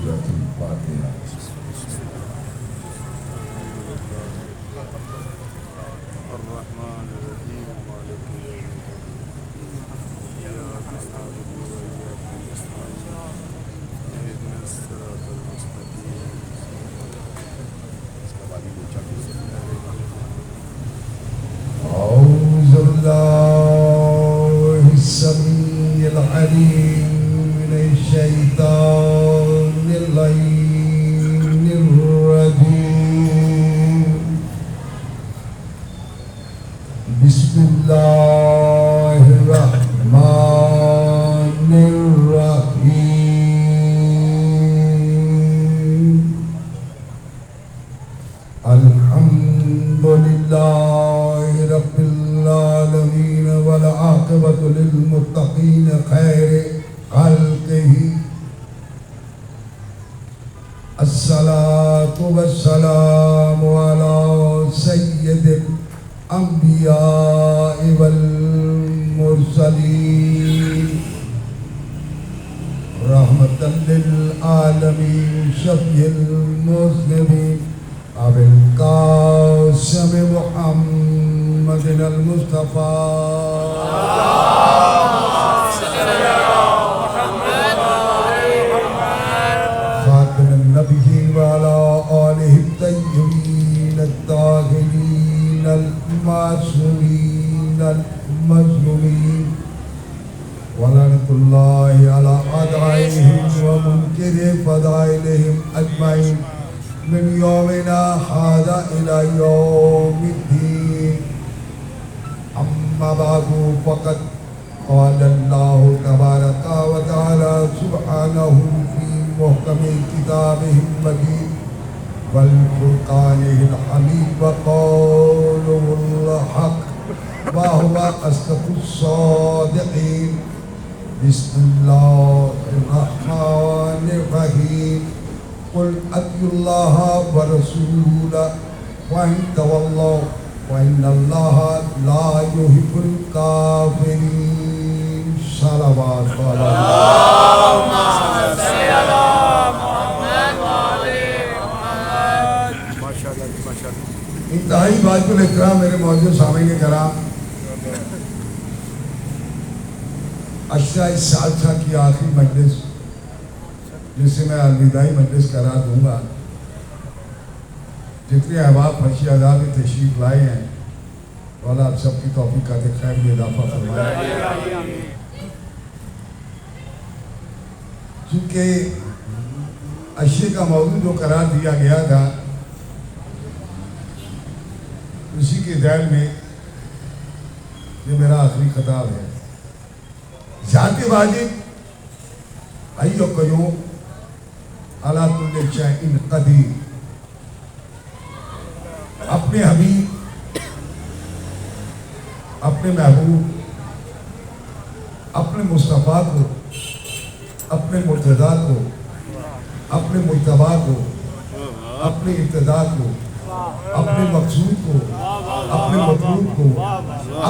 سورۃ الفاتحہ۔ الرحمن الرحیم مالک یوم الدین ایاک نعبد و ایاک نستعین اهدنا الصراط المستقیم أعوذ بالله السميع العليم من الشيطان اللعين الرجيم. بسم الله الرحمن الرحيم. الحمد لله رب العالمين والعاقبة للمتقين خير خلقه. الصلاة والسلام على سيد الأنبياء والمرسلين رحمة للعالمين شفيع المذنبين أبي القاسم محمد المصطفى خاتم النبيين وعلى آله الطيبين الطاهرين المعصومين المظلومين ولعنة الله على أعدائهم ومنكر فضائلهم أجمعين من يومنا هذا إلى يوم الدين. أما بعد فقد قال الله تبارك وتعالى سبحانه في محكم كتابه المجيد والفرقانه الحميد وقوله الحق وهو أصدق الصادقين. بسم الله الرحمن الرحيم. قل أطيعوا الله ورسوله وإن تولوا وإن الله لا يحب الكافرين. صلوات اللهم صل على محمد وعلى محمد. ماشاءاللہ ماشاءاللہ. انتہائی باعزۃ الاحترام میرے معزز سامعین کرام، عشرہ ثالثہ کی آخری مجلس جسے میں الوداعی مجلس قرار دوں گا، جتنے احباب فرشی اعضاء میں تشریف لائے ہیں اللہ آپ سب کی توفیقات خیر میں اضافہ فرمائے. چونکہ عشرے کا موضوع جو قرار دیا گیا تھا اسی کے ذیل میں یہ میرا آخری خطاب ہے. ذات واجب حی و قیوم علی کل شیء قدیر، اپنے حبیب، اپنے محبوب، اپنے مصطفیٰ کو، اپنے مرتضیٰ کو، اپنے مجتبیٰ کو، اپنے ابتداء کو، اپنے مقصود کو، اپنے مطلوب کو،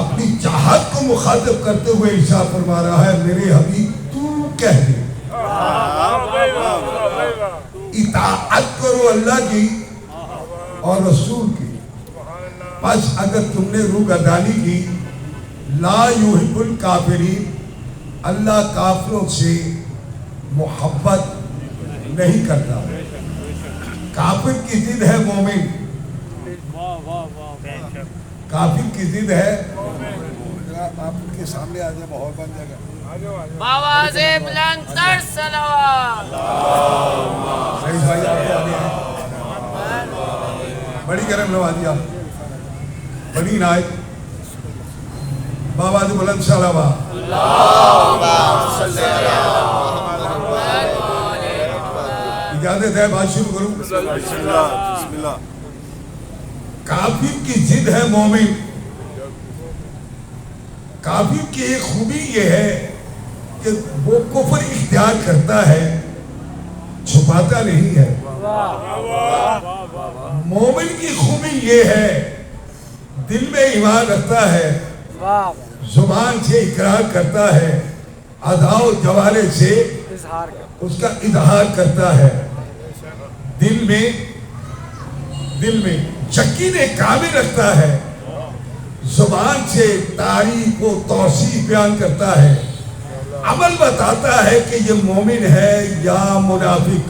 اپنی چاہت کو مخاطب کرتے ہوئے ارشاد فرما رہا ہے میرے حبیب تو کہہ دے اطاعت کرو اللہ کی اور رسول کی، پس اگر تم نے روگردانی کی لا یحب الکافرین، اللہ کافروں سے محبت نہیں کرتا. کافر کی ضد ہے مومن، کافر کی ضد ہے. آپ ان کے سامنے آ جائے، ماحول بن جائے گا. آواز بلند تر صلوات. صحیح بھائی آپ کے آنے ہیں، بڑی کرم نوازی آپ، بڑی عنایت. بابا سے بلند صلوات. اجازت ہے بات شروع کروں؟ بسم اللہ بسم اللہ. کافر کی ضد ہے مومن. کافر کی ایک خوبی یہ ہے کہ وہ کفر اختیار کرتا ہے، چھپاتا نہیں ہے. مومن کی خوبی یہ ہے دل میں ایمان رکھتا ہے، زبان سے اقرار کرتا ہے، اعضاء و جوارح سے اس کا اظہار کرتا ہے دل میں یقین کامل رکھتا ہے، زبان سے تعریف و توصیف بیان کرتا ہے، عمل بتاتا ہے کہ یہ مومن ہے یا منافق۔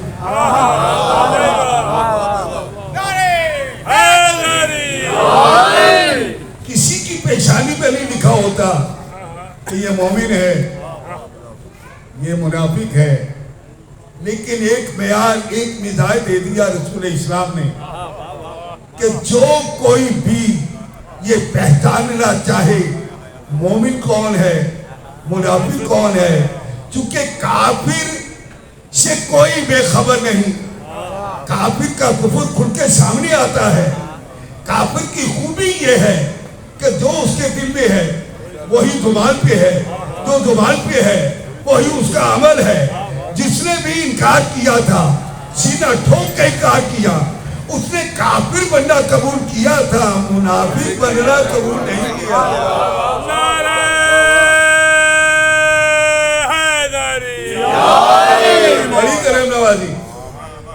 کسی کی پیشانی پہ نہیں لکھا ہوتا کہ یہ مومن ہے یہ منافق ہے، لیکن ایک معیار، ایک مزاج دے دیا رسول اسلام نے کہ جو کوئی بھی یہ پہچاننا چاہے مومن کون ہے منافق کون ہے، چونکہ کافر سے کوئی بے خبر نہیں، کافر کا کفر کھل کے سامنے آتا ہے۔ کافر کی خوبی یہ ہے کہ جو اس کے دل میں ہے وہی زبان پہ ہے، جو زبان پہ ہے وہی اس کا عمل ہے۔ جس نے بھی انکار کیا تھا سینہ ٹھوک کے انکار کیا، اس نے کافر بننا قبول کیا تھا، منافق بننا قبول نہیں کیا۔ بڑی کرم نوازی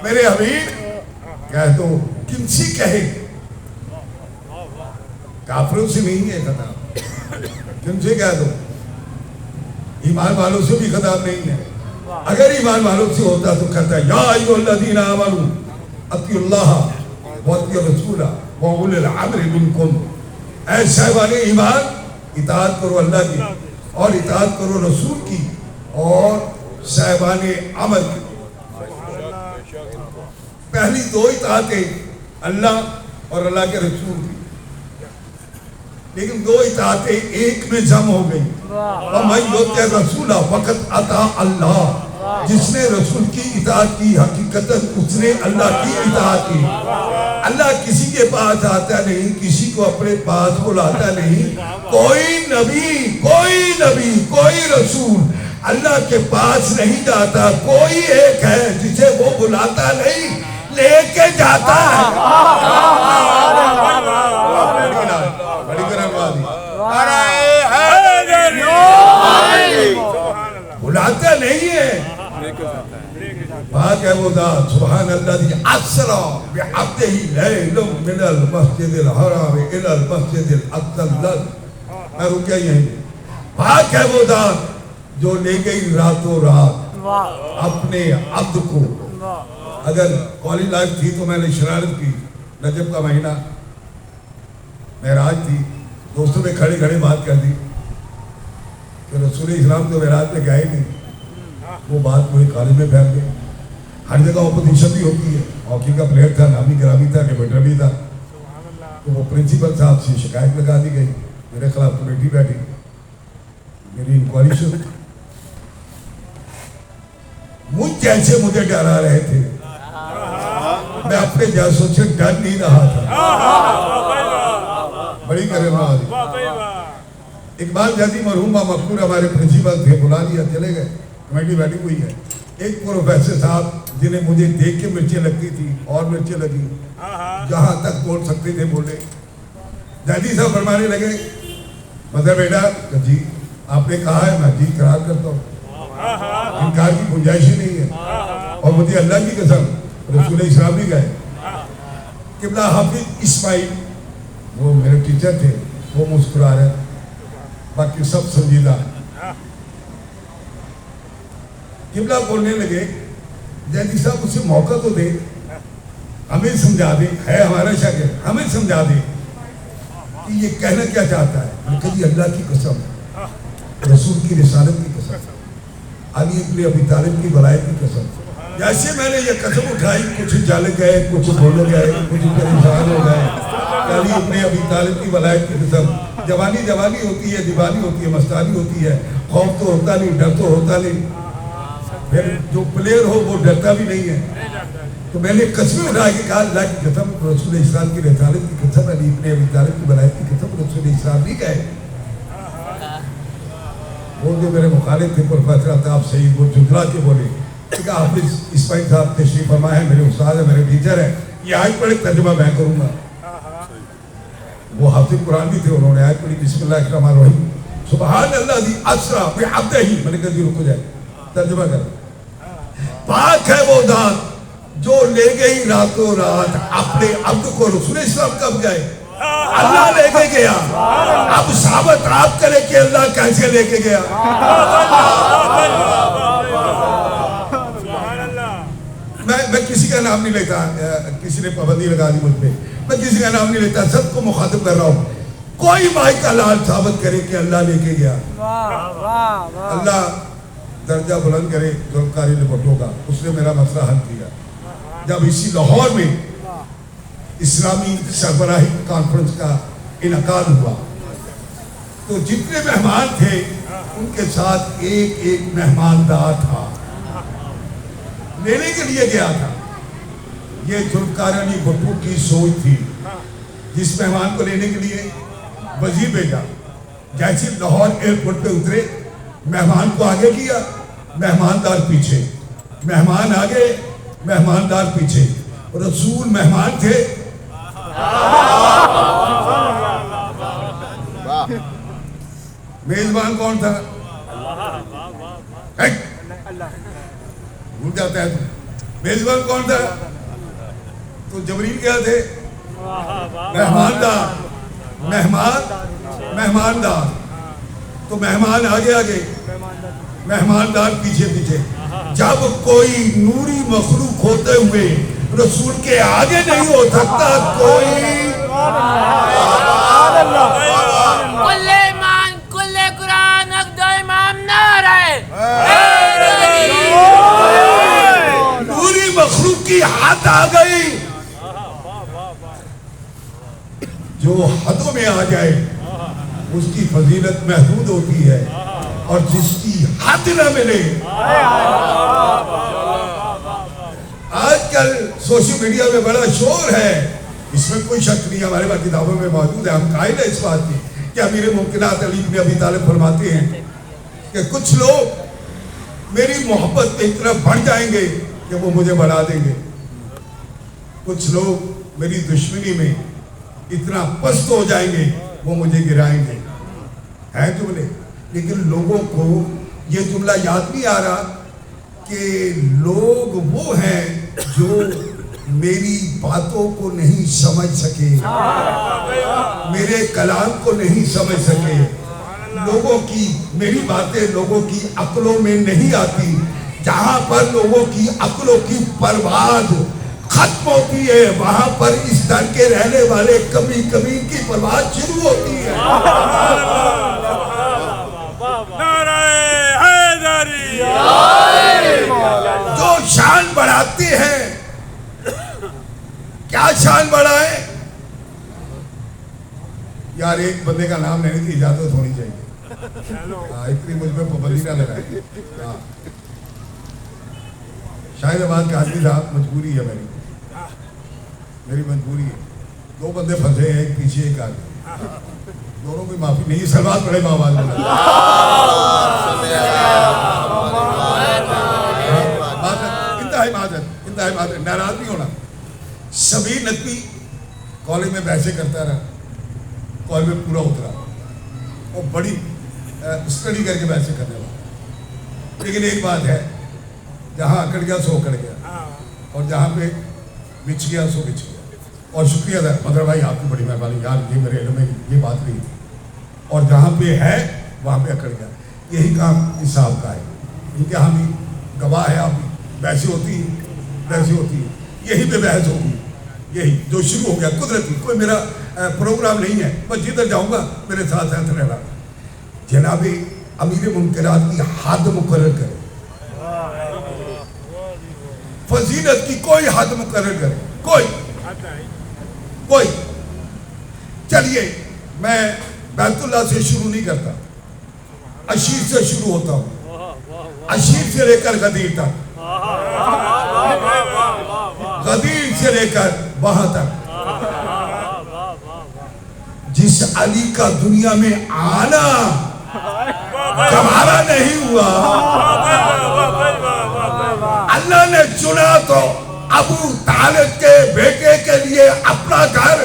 میرے حبیب کہہ دو، کن سے کہے، کافروں سے نہیں ہے خطاب، کن سے کہہ دو، ایمان والوں سے بھی خطاب نہیں ہے۔ اگر ایمان والوں سے ہوتا تو کہتا ہے یا ایھا الذین آمنوا اطیعوا اللہ واطیعوا الرسول واولی الامر منکم، اے صاحبان ایمان اطاعت کرو اللہ کی اور اطاعت کرو رسول کی اور صاحبان عمل کی۔ پہلی دو اطاعتیں اللہ اور اللہ کے رسول کی، لیکن دو اطاعتیں ایک میں جمع ہو گئی۔ وَمَن يُطِعِ الرَّسُولَ فَقَدْ أَطَاعَ اللَّهَ، جس نے رسول کی اطاعت کی حقیقتاً اس نے اللہ کی اطاعت کی۔ اللہ کسی کے پاس آتا نہیں، کسی کو اپنے پاس بلاتا نہیں، کوئی نبی کوئی رسول اللہ کے پاس نہیں جاتا، کوئی ایک ہے جسے وہ بلاتا نہیں لے کے جاتا ہے۔ بڑی کرم بازی بلاتا نہیں ہے، پاک ہے وہ ذات سبحان الذی اسری بعبدہ لیلا من المسجد الحرام الی المسجد الاقصی الذی، میں رکیا یہیں، پاک ہے وہ ذات جو لے گئی راتوں رات اپنے عبد کو۔ اگر کالج لائف تھی تو میں نے شرارت کی، رجب کا مہینہ معراج تھی، دوستوں میں کھڑے کھڑے بات کر دی کہ رسول اسلام تو معراج میں گئے نہیں۔ وہ بات پورے کالج میں پھیل گئی، ہر جگہ اپوزیشن بھی ہوتی ہے، ہاکی کا پلیئر تھا، نامی گرامی تھا، ڈیبیٹر بھی تھا، تو وہ پرنسپل صاحب سے شکایت لگا دی گئی، میرے خلاف کمیٹی بیٹھی، میری انکوائری شروع، مجھ جیسے مجھے ڈرا رہے تھے، میں اپنے جیسوں سے ڈر نہیں رہا تھا۔ بڑی کرم نوازی اقبال جاتی مرحوم مقبول ہمارے پرنسپل تھے، بلا لیا، چلے گئے، کمیٹی بیٹھی ہوئی ہے۔ ایک پروفیسر صاحب جنہیں مجھے دیکھ کے مرچیں لگتی تھی اور مرچیں لگی، جہاں تک بول سکتے تھے بولے۔ جاتی صاحب فرمانے لگے مدر بیٹا جی آپ نے کہا ہے، میں جی اقرار کرتا ہوں، انکار کی گنجائش ہی نہیں ہے، اور مجھے اللہ کی قسم رسول اسلام بھی گئے۔ قبلہ حافظ اسماعیل وہ میرے ٹیچر تھے، وہ مسکرا رہے، باقی سب سنجیدہ۔ قبلہ بولنے لگے جیدی صاحب اسے موقع تو دے، ہمیں سمجھا دے، ہے ہمارا شاگرد، ہمیں سمجھا دے کہ یہ کہنا کیا چاہتا ہے۔ میں کہا جی اللہ کی قسم، رسول کی رسالت کی قسم، علی ابن ابی طالب کی ولایت کی قسم، جیسے میں نے یہ قسم اٹھائی کچھ جل گئے، کچھ بھول گئے، کچھ پریشان ہو گئے۔ علی ابن ابی طالب کی ولایت کی قسم، جوانی ہوتی ہے، دیوانی ہوتی ہے، مستانی ہوتی ہے، خوف تو ہوتا نہیں، ڈر تو ہوتا نہیں، پھر جو پلیئر ہو وہ ڈرتا بھی نہیں ہے۔ تو میں نے قسم اٹھا کے کہا اللہ کی قسم، رسول اسلام کی رسالت کی قسم، علی ابن ابی طالب کی ولایت کی قسم، رسول اسلام نہیں گئے۔ وہ جو میرے مخالف تھے پروفیسر الطاف سعید، وہ جھٹلا کے بولے کہ حافظ اسماعیل صاحب تشریف فرما ہے، میرے استاد ہے، میرے ٹیچر ہے، یہ آیت پڑھے ترجمہ میں کروں گا۔ وہ حافظ قرآن بھی تھے، انہوں نے آیت پڑھی بسم اللہ الرحمن الرحیم سبحان اللہ ذی اسری بعبدہ، میں نے کہا جی رکو جائے، ترجمہ کر۔ پاک ہے وہ ذات جو لے گئی راتوں رات اپنے عبد کو. رسول اسلام کب گئے؟ اللہ لے کے گیا. اب ثابت آپ کرے کہ اللہ کیسے لے کے گیا. میں کسی کا نام نہیں لیتا, کسی نے پابندی لگا دی مجھ پہ, میں کسی کا نام نہیں لیتا, سب کو مخاطب کر رہا ہوں. کوئی مائی کا لال ثابت کرے کہ اللہ لے کے گیا. اللہ درجہ بلند کرے ذوالقاری بھٹو کا, اس نے میرا مسئلہ حل کیا. جب اسی لاہور میں اسلامی سربراہی کانفرنس کا انعقاد ہوا تو جتنے مہمان تھے ان کے ساتھ ایک ایک مہماندار تھا, لینے کے لیے گیا تھا. یہ ذوالقاری بھٹو کی سوچ تھی. جس مہمان کو لینے کے لیے وزیر بھیجا, جیسے لاہور ایئرپورٹ پہ اترے مہمان کو آگے کیا, مہماندار پیچھے, مہمان آگے مہماندار پیچھے. رسول مہمان تھے, میزبان کون تھا؟ بھول جاتا ہے تو. میزبان کون تھا؟ تو جبریل کیا تھے؟ مہماندار. مہماندار. تو مہمان آگے آگے, مہماندار پیچھے پیچھے. جب کوئی نوری مخلوق ہوتے ہوئے رسول کے آگے نہیں ہو سکتا, کوئی کل ایمان کل قرآن اقدو امام نعرہ نوری مخلوق کی حد آ گئی. جو حدوں میں آ جائے اس کی فضیلت محدود ہوتی ہے, اور جس کی حد نہ ملے. آج کل سوشل میڈیا میں بڑا شور ہے, اس میں کوئی شک نہیں, ہمارے پاس کتابوں میں موجود ہے. ہم قائل ہیں اس بات کی کہ امیر ممکنات علی بن ابی طالب فرماتے ہیں کہ کچھ لوگ میری محبت پہ اتنا بڑھ جائیں گے کہ وہ مجھے بڑھا دیں گے, کچھ لوگ میری دشمنی میں اتنا پست ہو جائیں گے وہ مجھے گرائیں گے. ہے جملے, لیکن لوگوں کو یہ جملہ یاد نہیں آ رہا کہ لوگ وہ ہیں جو میری باتوں کو نہیں سمجھ سکے, میرے کلام کو نہیں سمجھ سکے. لوگوں کی میری باتیں لوگوں کی عقلوں میں نہیں آتی. جہاں پر لوگوں کی عقلوں کی پرواز ختم ہوتی ہے وہاں پر اس در کے رہنے والے کمی کمی کی پرواز شروع ہوتی ہے. جو شان بڑھاتے ہیں, کیا شان بڑھائے یار؟ ایک بندے کا نام لینے کی اجازت ہونی چاہیے, اتنی مجھ میں پابندی نہ لگائے. شاید آباد کا آدمی صاحب, مجبوری ہے میری مجبوری ہے. دو بندے پھنسے ہیں, ایک پیچھے ایک آگے, دونوں کی معافی نہیں. سلوات پڑھے ماں باز انتہائی معذرت, ناراض نہیں ہونا. شبیر نقوی کالج میں بحثیں کرتا رہا, کالج میں پورا اترا, وہ بڑی اسٹڈی کر کے بحثیں کرنے والا. لیکن ایک بات ہے, جہاں اکڑ گیا سو اکڑ گیا, اور جہاں پہ بچ گیا سو بچ گیا. اور شکریہ تھا مدر بھائی, آپ کی بڑی مہربانی, یار یہ میرے علم میں یہ بات نہیں تھی. اور جہاں پہ ہے وہاں پہ اکڑ گیا. یہی کام اس صاحب کا ہے. کیونکہ ہم بھی گواہ ہے, آپ بھی بحثیں ہوتی ہے, یہی پہ بحث ہوگی. یہی جو شروع ہو گیا قدرتی, کوئی میرا پروگرام نہیں ہے, بس جدھر جاؤں گا میرے ساتھ ساتھ رہنا. جناب امیر منکرات کی حد مقرر کرے, فضیلت کی کوئی حد مقرر کرے, کوئی. چلیے میں بیت اللہ سے شروع نہیں کرتا, عشیر سے شروع ہوتا ہوں. عشیر سے لے کر غدیر تک, غدیر سے لے کر وہاں تک. جس علی کا دنیا میں آنا گوارا نہیں ہوا, اللہ نے چنا تو ابو طالب کے بیٹے کے لیے اپنا گھر,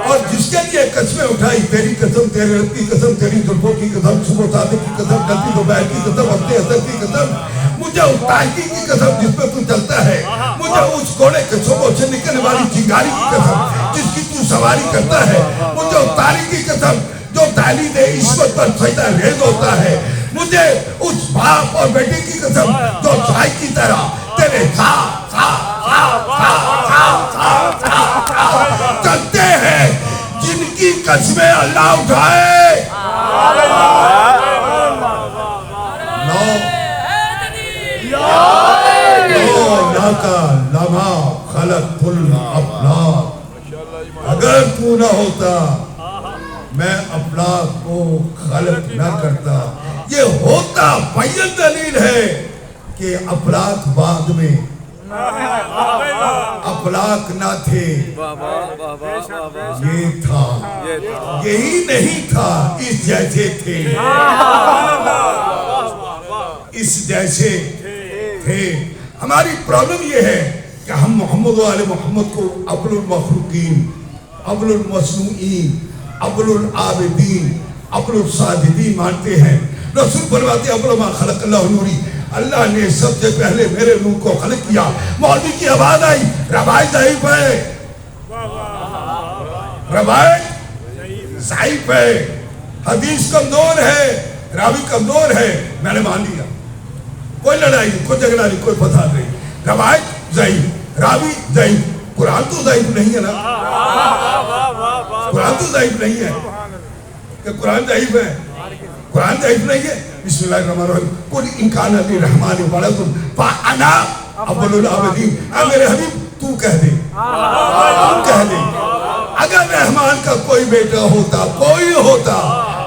اور جس کے لیے قسمیں اٹھائی, تیری قسم, تیرے رب کی قسم, تیری زلفوں کی قسم, صبح صادق کی قسم, غلطی دوپہر کی قسم, ہفتے حسن کی قسم, مجھے اس تاریکی کی قسم جس پہ تو چلتا ہے، مجھے اس گھوڑے کے صبح سے نکلنے والی چنگاری کی قسم جس کی تو سواری کرتا ہے، مجھے اس تاریکی کی قسم جو تعلیم عصمت پر سجدہ ریز ہوتا ہے، مجھے اس باپ اور بیٹے کی قسم جو چائے کی طرح تیرے چلتے ہیں، جن کی قسمیں اللہ اٹھائے۔ لما خلقت الافلاک، اگر تو نہ ہوتا میں افلاک کو خلق نہ کرتا۔ یہ ہوتا بیان دلیل ہے کہ افلاک بعد میں افلاک نہ تھے، یہ تھا، یہی نہیں تھا، اس جیسے تھے، اس جیسے تھے۔ ہماری پرابلم یہ ہے کہ ہم محمد و آل محمد کو افضل المخلوقین، افضل المصنوعین، افضل العابدین، افضل الساجدین مانتے ہیں۔ رسول فرماتے ہیں افضل ما خلق اللہ نوری، اللہ نے سب سے پہلے میرے نور کو خلق کیا۔ مولوی کی آواز آئی، روایت ضعیف ہے، روایت ضعیف ہے، حدیث کمزور ہے، راوی کمزور ہے، میں نے مان لیا، کوئی لڑائی نہیں، کوئی جھگڑا نہیں، کوئی فساد نہیں، روایت ضعیف، راوی ضعیف، قرآن تو ضعیف نہیں ہے نا، قرآن تو ضعیف نہیں ہے کہ قرآن ضعیف ہے، قرآن ضعیف نہیں ہے۔ بسم اللہ الرحمن الرحیم، قل ان کان للرحمن ولد فانا اول العابدین۔ اے میرے حبیب تو کہہ دے، تو کہہ دے، اگر رحمان کا کوئی بیٹا ہوتا، کوئی ہوتا،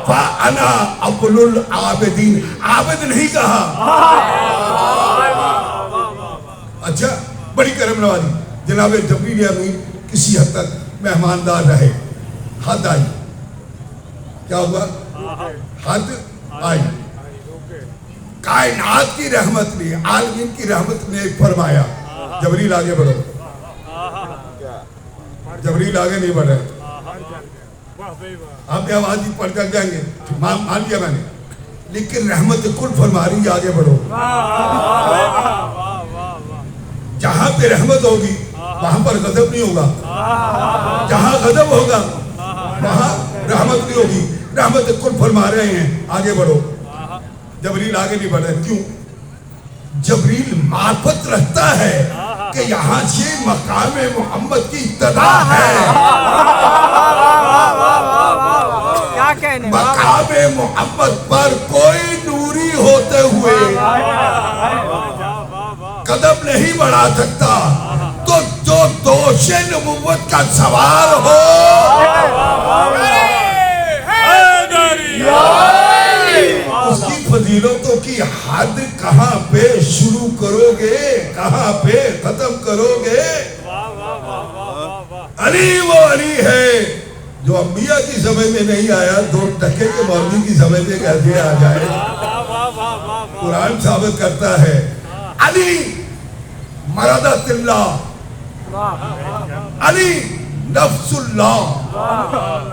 فانا اول العابدین، عابد نہیں کہا۔ اچھا، بڑی کرم نوازی، جناب جبریل امین کسی حد تک مہماندار رہے، حد آئی، کیا ہوا؟ حد آئی، کائنات کی رحمت نے، عالمین کی رحمت نے فرمایا جبریل آگے بڑھو، جبریل آگے نہیں بڑھ رہے، آپ نے آواز ہی پڑھ کر جائیں گے، مان لیا میں نے، لیکن رحمت کل فرما رہی ہے آگے بڑھو۔ جہاں پہ رحمت ہوگی وہاں پر غضب نہیں ہوگا، جہاں غضب ہوگا وہاں رحمت نہیں ہوگی۔ رحمت کل فرما رہے ہیں آگے بڑھو، جبریل آگے نہیں بڑھ رہے، کیوں؟ جبریل معرفت رکھتا ہے کہ یہاں سے مقام محمد کی ابتدا ہے، مقام محمد پر کوئی نوری ہوتے ہوئے قدم نہیں بڑھا سکتا، تو جو دوش نبوت کا سوار ہو اس کی فضیلتوں کی حد کہاں پہ شروع کرو گے، کہاں پہ ختم کرو گے؟ علی وہ علی ہے جو انبیاء کی سمجھ میں نہیں آیا، دو ٹکے کے مولوی کی سمجھ میں کیسے آ جائے؟ قرآن ثابت کرتا ہے علی مرادت اللہ، علی نفس اللہ،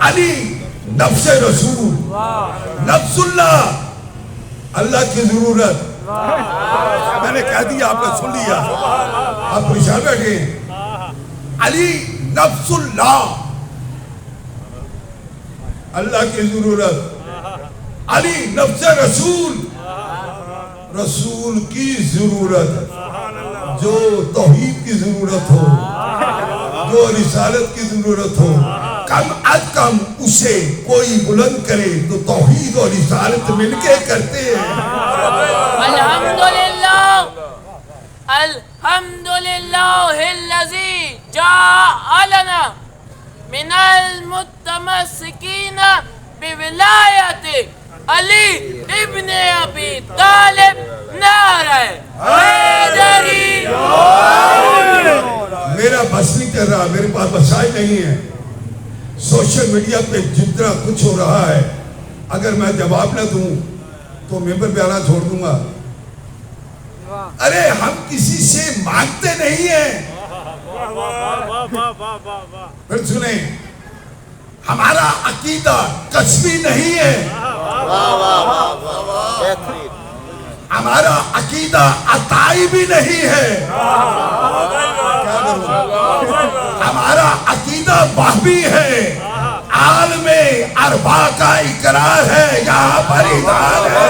علی نفس رسول، نفس اللہ، اللہ کی ضرورت، میں نے کہہ دیا آپ نے سن لیا، آپ پریشان بیٹھے ہیں، علی نفس اللہ، اللہ کی ضرورت، علی نفس رسول، رسول کی ضرورت، جو توحید کی ضرورت ہو، جو رسالت کی ضرورت ہو، کم از کم اسے کوئی بلند کرے تو توحید اور رسالت مل کے کرتے ہیں۔ الحمدللہ، الحمدللہ الذی جعلنا من المتمسکین بولایت علی ابن ابی طالب نعرہ حیدری۔ میرا بس نہیں چل رہا، میرے پاس وسائل نہیں ہے، سوشل میڈیا پہ جتنا کچھ ہو رہا ہے اگر میں جواب نہ دوں تو ممبر پہ آنا چھوڑ دوں گا۔ ارے ہم کسی سے مانگتے نہیں ہیں، پھر سنیں، ہمارا عقیدہ کسبی نہیں ہے، हमारा अकीदा अताई भी नहीं है, क्या करूं? हमारा अकीदा वहबी है, आलमे अरबा का इकरार है, यहाँ पर इज़हार है।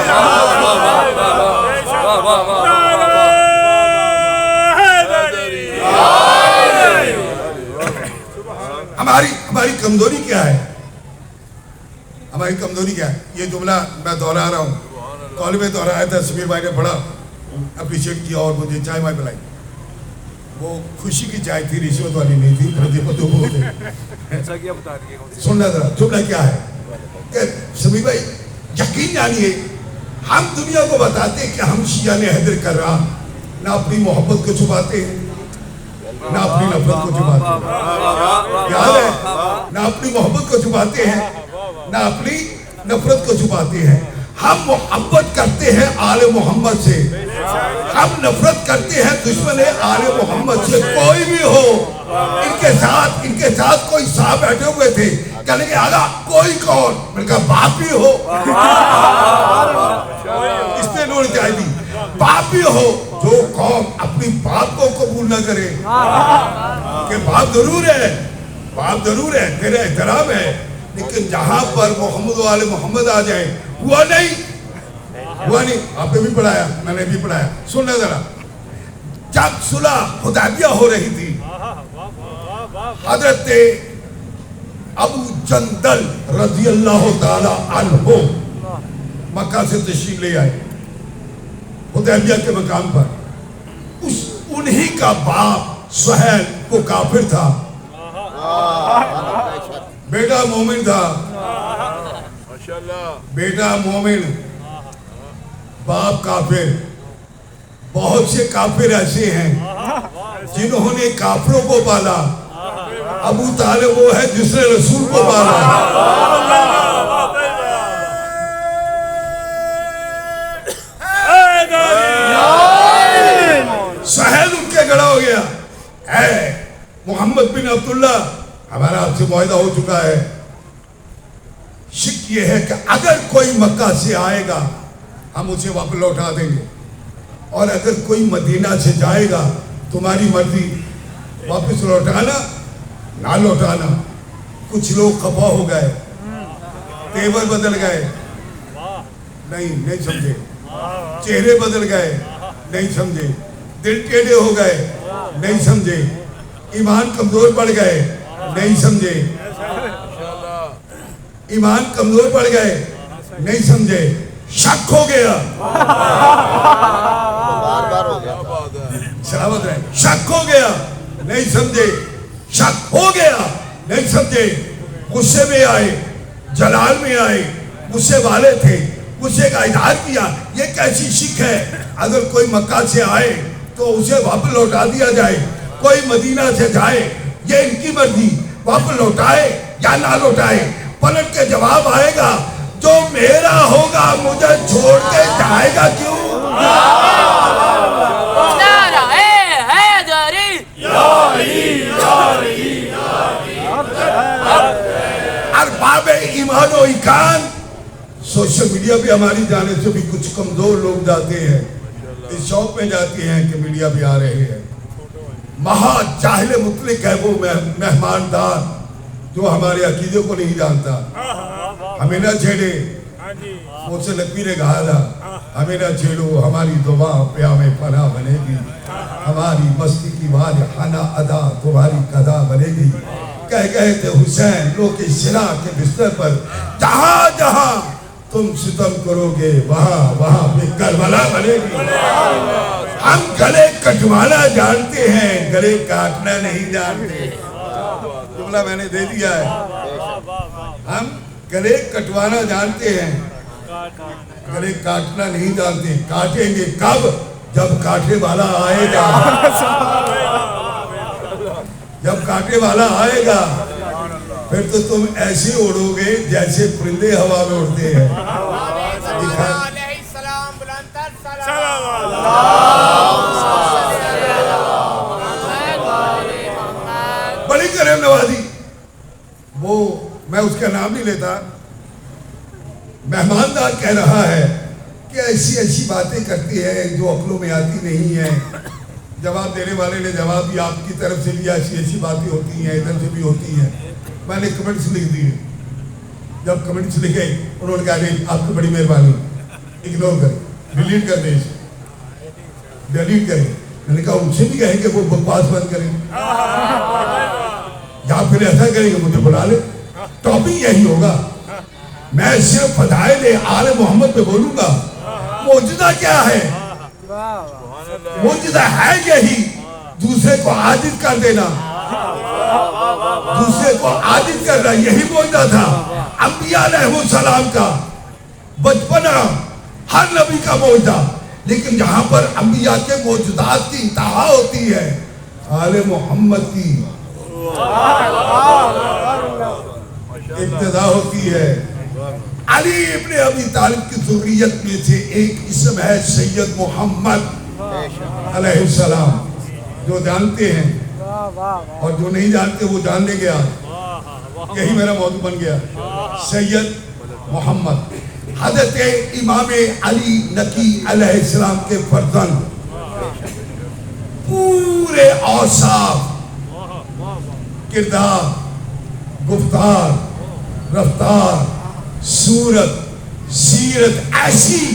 हमारी कमजोरी क्या है? हमारी कमजोरी क्या है? ये जुमला मैं दोहरा रहा हूँ, कॉल में दोहराया था, समीर भाई ने बड़ा अप्रिशिएट किया और मुझे चाय वाय पिलाई। वो खुशी की चाय थी, रिश्वत वाली नहीं थी। सुनना जरा जुमला क्या है कि समीर भाई यकीन जानिए, हम दुनिया को बताते हैं कि हम शिया ने हैदर कर रहा, ना अपनी मोहब्बत को छुपाते हैं ना अपनी नफरत को छुपाते हैं, याद है? ना अपनी मोहब्बत को छुपाते हैं ना अपनी नफरत को छुपाते हैं। हम मोहब्बत करते हैं आले मोहम्मद से, हम नफरत करते हैं दुश्मन आले मोहम्मद से। कोई भी हो, इनके साथ कोई साहब बैठे हुए थे, कहने के आगा कोई कौन? मैंने कहा बाप भी हो, इसने लोग चाहे दी, बाप भी हो। जो कौम अपनी बाप को कबूल न करे कि बाप जरूर है, बाप जरूर है, तेरा एहतराम है, लेकिन जहां पर मोहम्मद वाले मोहम्मद आ जाए, हुआ नहीं। आपने भी पढ़ाया, मैंने भी पढ़ाया। सुनना जरा, जब सुलह हुदैबिया हो रही थी, हजरत अबू जंदल रजी अल्लाह ताला अन्हो मक्का से तशरीफ ले आए हुदैबिया के मकाम पर। उन्हीं का बाप सुहैल वो काफिर था, बेटा मोमिन था, बेटा मोमिन, बाप काफिर। बहुत से काफिर ऐसे हैं जिन्होंने काफिरों को पाला। अबू तालिब वो है जिसने रसूल को पाला। सुहैल उनके गड़ा हो गया है। मोहम्मद बिन अब्दुल्ला, हमारा आपसे मुआहदा हो चुका है, शिक ये है कि अगर कोई मक्का से आएगा हम उसे वापस लौटा देंगे, और अगर कोई मदीना से जाएगा तुम्हारी मर्जी, वापस लौटाना ना लौटाना। कुछ लोग खफा हो गए, तेवर बदल गए, नहीं समझे, चेहरे बदल गए, नहीं समझे, दिल टेढ़े हो गए, नहीं समझे, ईमान कमजोर पड़ गए, नहीं समझे, ईमान कमजोर पड़ गए, नहीं समझे, शक हो गया, सलामत रहे, शक हो गया, नहीं समझे, शक हो गया, नहीं समझे, गुस्से में आए, जलाल में आए, गुस्से वाले थे, गुस्से का इजहार किया। ये कैसी शिक है? अगर कोई मक्का से आए तो उसे वापस लौटा दिया जाए, कोई मदीना से जाए ये इनकी मर्जी, वापस लौटाए या ना लौटाए। पलट के जवाब आएगा, जो मेरा होगा मुझे छोड़ के जाएगा क्यों? अरबाब ईमान और इकान। सोशल मीडिया पे हमारी जाने से भी कुछ कमजोर लोग जाते हैं, इस शौक में जाते हैं कि मीडिया भी आ रहे हैं। महा जाहिल मुतलिक है वो मेहमानदार जो हमारे अकीदे को नहीं जानता। हमें ना छेड़े, मुझसे लकीर ने कहा था, हमें ना छेड़ो, हमारी दुआ प्या में पना बनेगी, हमारी मस्ती की वार खाना अदा तुम्हारी कदा बनेगी। कह गए थे हुसैन लोग के सिरा के बिस्तर पर, जहां जहां तुम सितम करोगे वहां वहां पे करबला बनेगी। हम गले कटवाना जानते हैं, गले काटना नहीं जानते। जुमला मैंने दे दिया है, हम गले कटवाना जानते हैं, गले काटना नहीं जानते। काटेंगे कब? जब काटे वाला आएगा, जब काटे वाला आएगा फिर तो तुम ऐसे उड़ोगे जैसे परिंदे हवा में उड़ते हैं। बड़ी करीम नवाजी, वो मैं उसका नाम नहीं लेता, मेहमानदार कह रहा है کہ ایسی ایسی باتیں کرتی ہے جو عقلوں میں آتی نہیں ہیں. جواب دینے والے نے جواب بھی آپ کی طرف سے بھی ایسی ایسی باتیں ہوتی ہیں, ادھر سے بھی ہوتی ہیں. میں نے کمنٹس لکھ دیے. جب کمنٹس لکھے انہوں نے کہا نہیں آپ کی بڑی مہربانی, اگنور کریں, ڈیلیٹ کر دیں, ڈیلیٹ کریں. میں نے کہا ان سے بھی کہیں کہ وہ بکواس بند کریں, یا پھر ایسا کریں کہ مجھے بلا لیں. ٹاپک یہی ہوگا. میں صرف فضائل آل محمد پہ بولوں گا. معجزہ کیا ہے؟ معجزہ ہے یہی دوسرے کو عاجز کر دینا, دوسرے کو عاجز کرنا, یہی معجزہ تھا انبیاء علیہ السلام کا. بچپنا ہر نبی کا معجزہ, لیکن جہاں پر انبیاء کے معجزات کی انتہا ہوتی ہے آل محمد کی ابتدا ہوتی ہے. علی ابن ابی طالب کی ذریت میں سے ایک اسم ہے سید محمد علیہ السلام, جو جانتے ہیں, اور جو نہیں جانتے وہ جاننے گیا. یہی میرا موضوع بن گیا, سید محمد. حضرت امام علی نقی علیہ السلام کے فرزند, پورے اوصاف, کردار, گفتار, رفتار, صورت, سیرت ایسی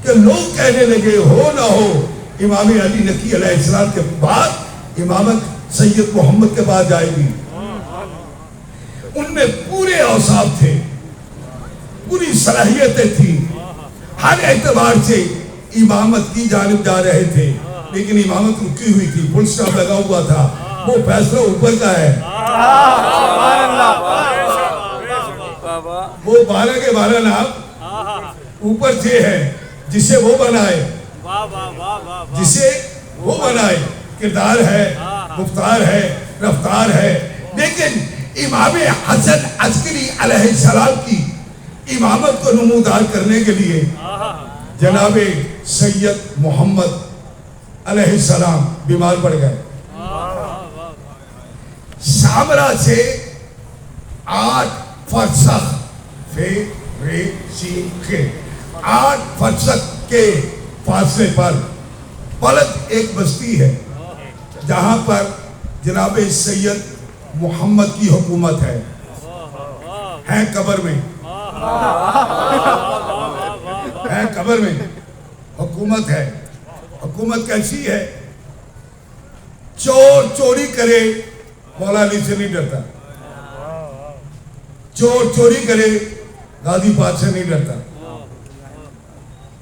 کہ لوگ کہنے لگے ہو نہ ہو امام علی نقی علیہ السلام کے بعد امامت سید محمد کے بعد جائے گی. ان میں پورے اوصاف تھے, پوری صلاحیتیں تھیں, ہر اعتبار سے امامت کی جانب جا رہے تھے, لیکن امامت رکی ہوئی تھی, فل سٹاپ لگا ہوا تھا. وہ فیصلہ اوپر کا ہے. وہ 12 کے 12 نام اوپر سے ہے, جسے وہ بنائے, جسے وہ بنائے. کردار ہے, گفتار ہے, رفتار ہے. لیکن امام حسن عسکری علیہ السلام کی امامت کو نمودار کرنے کے لیے جناب سید محمد علیہ السلام بیمار پڑ گئے. سامرا سے 8 فرسخ 8 فرسخ کے فاصلے پر بلد ایک بستی ہے, جہاں پر جناب سید محمد کی حکومت ہے. قبر میں ہے, قبر میں حکومت ہے. حکومت کیسی ہے؟ چور چوری کرے مولا علی سے نہیں ڈرتا, چور چوری کرے غازی پاک سے نہیں ڈرتا,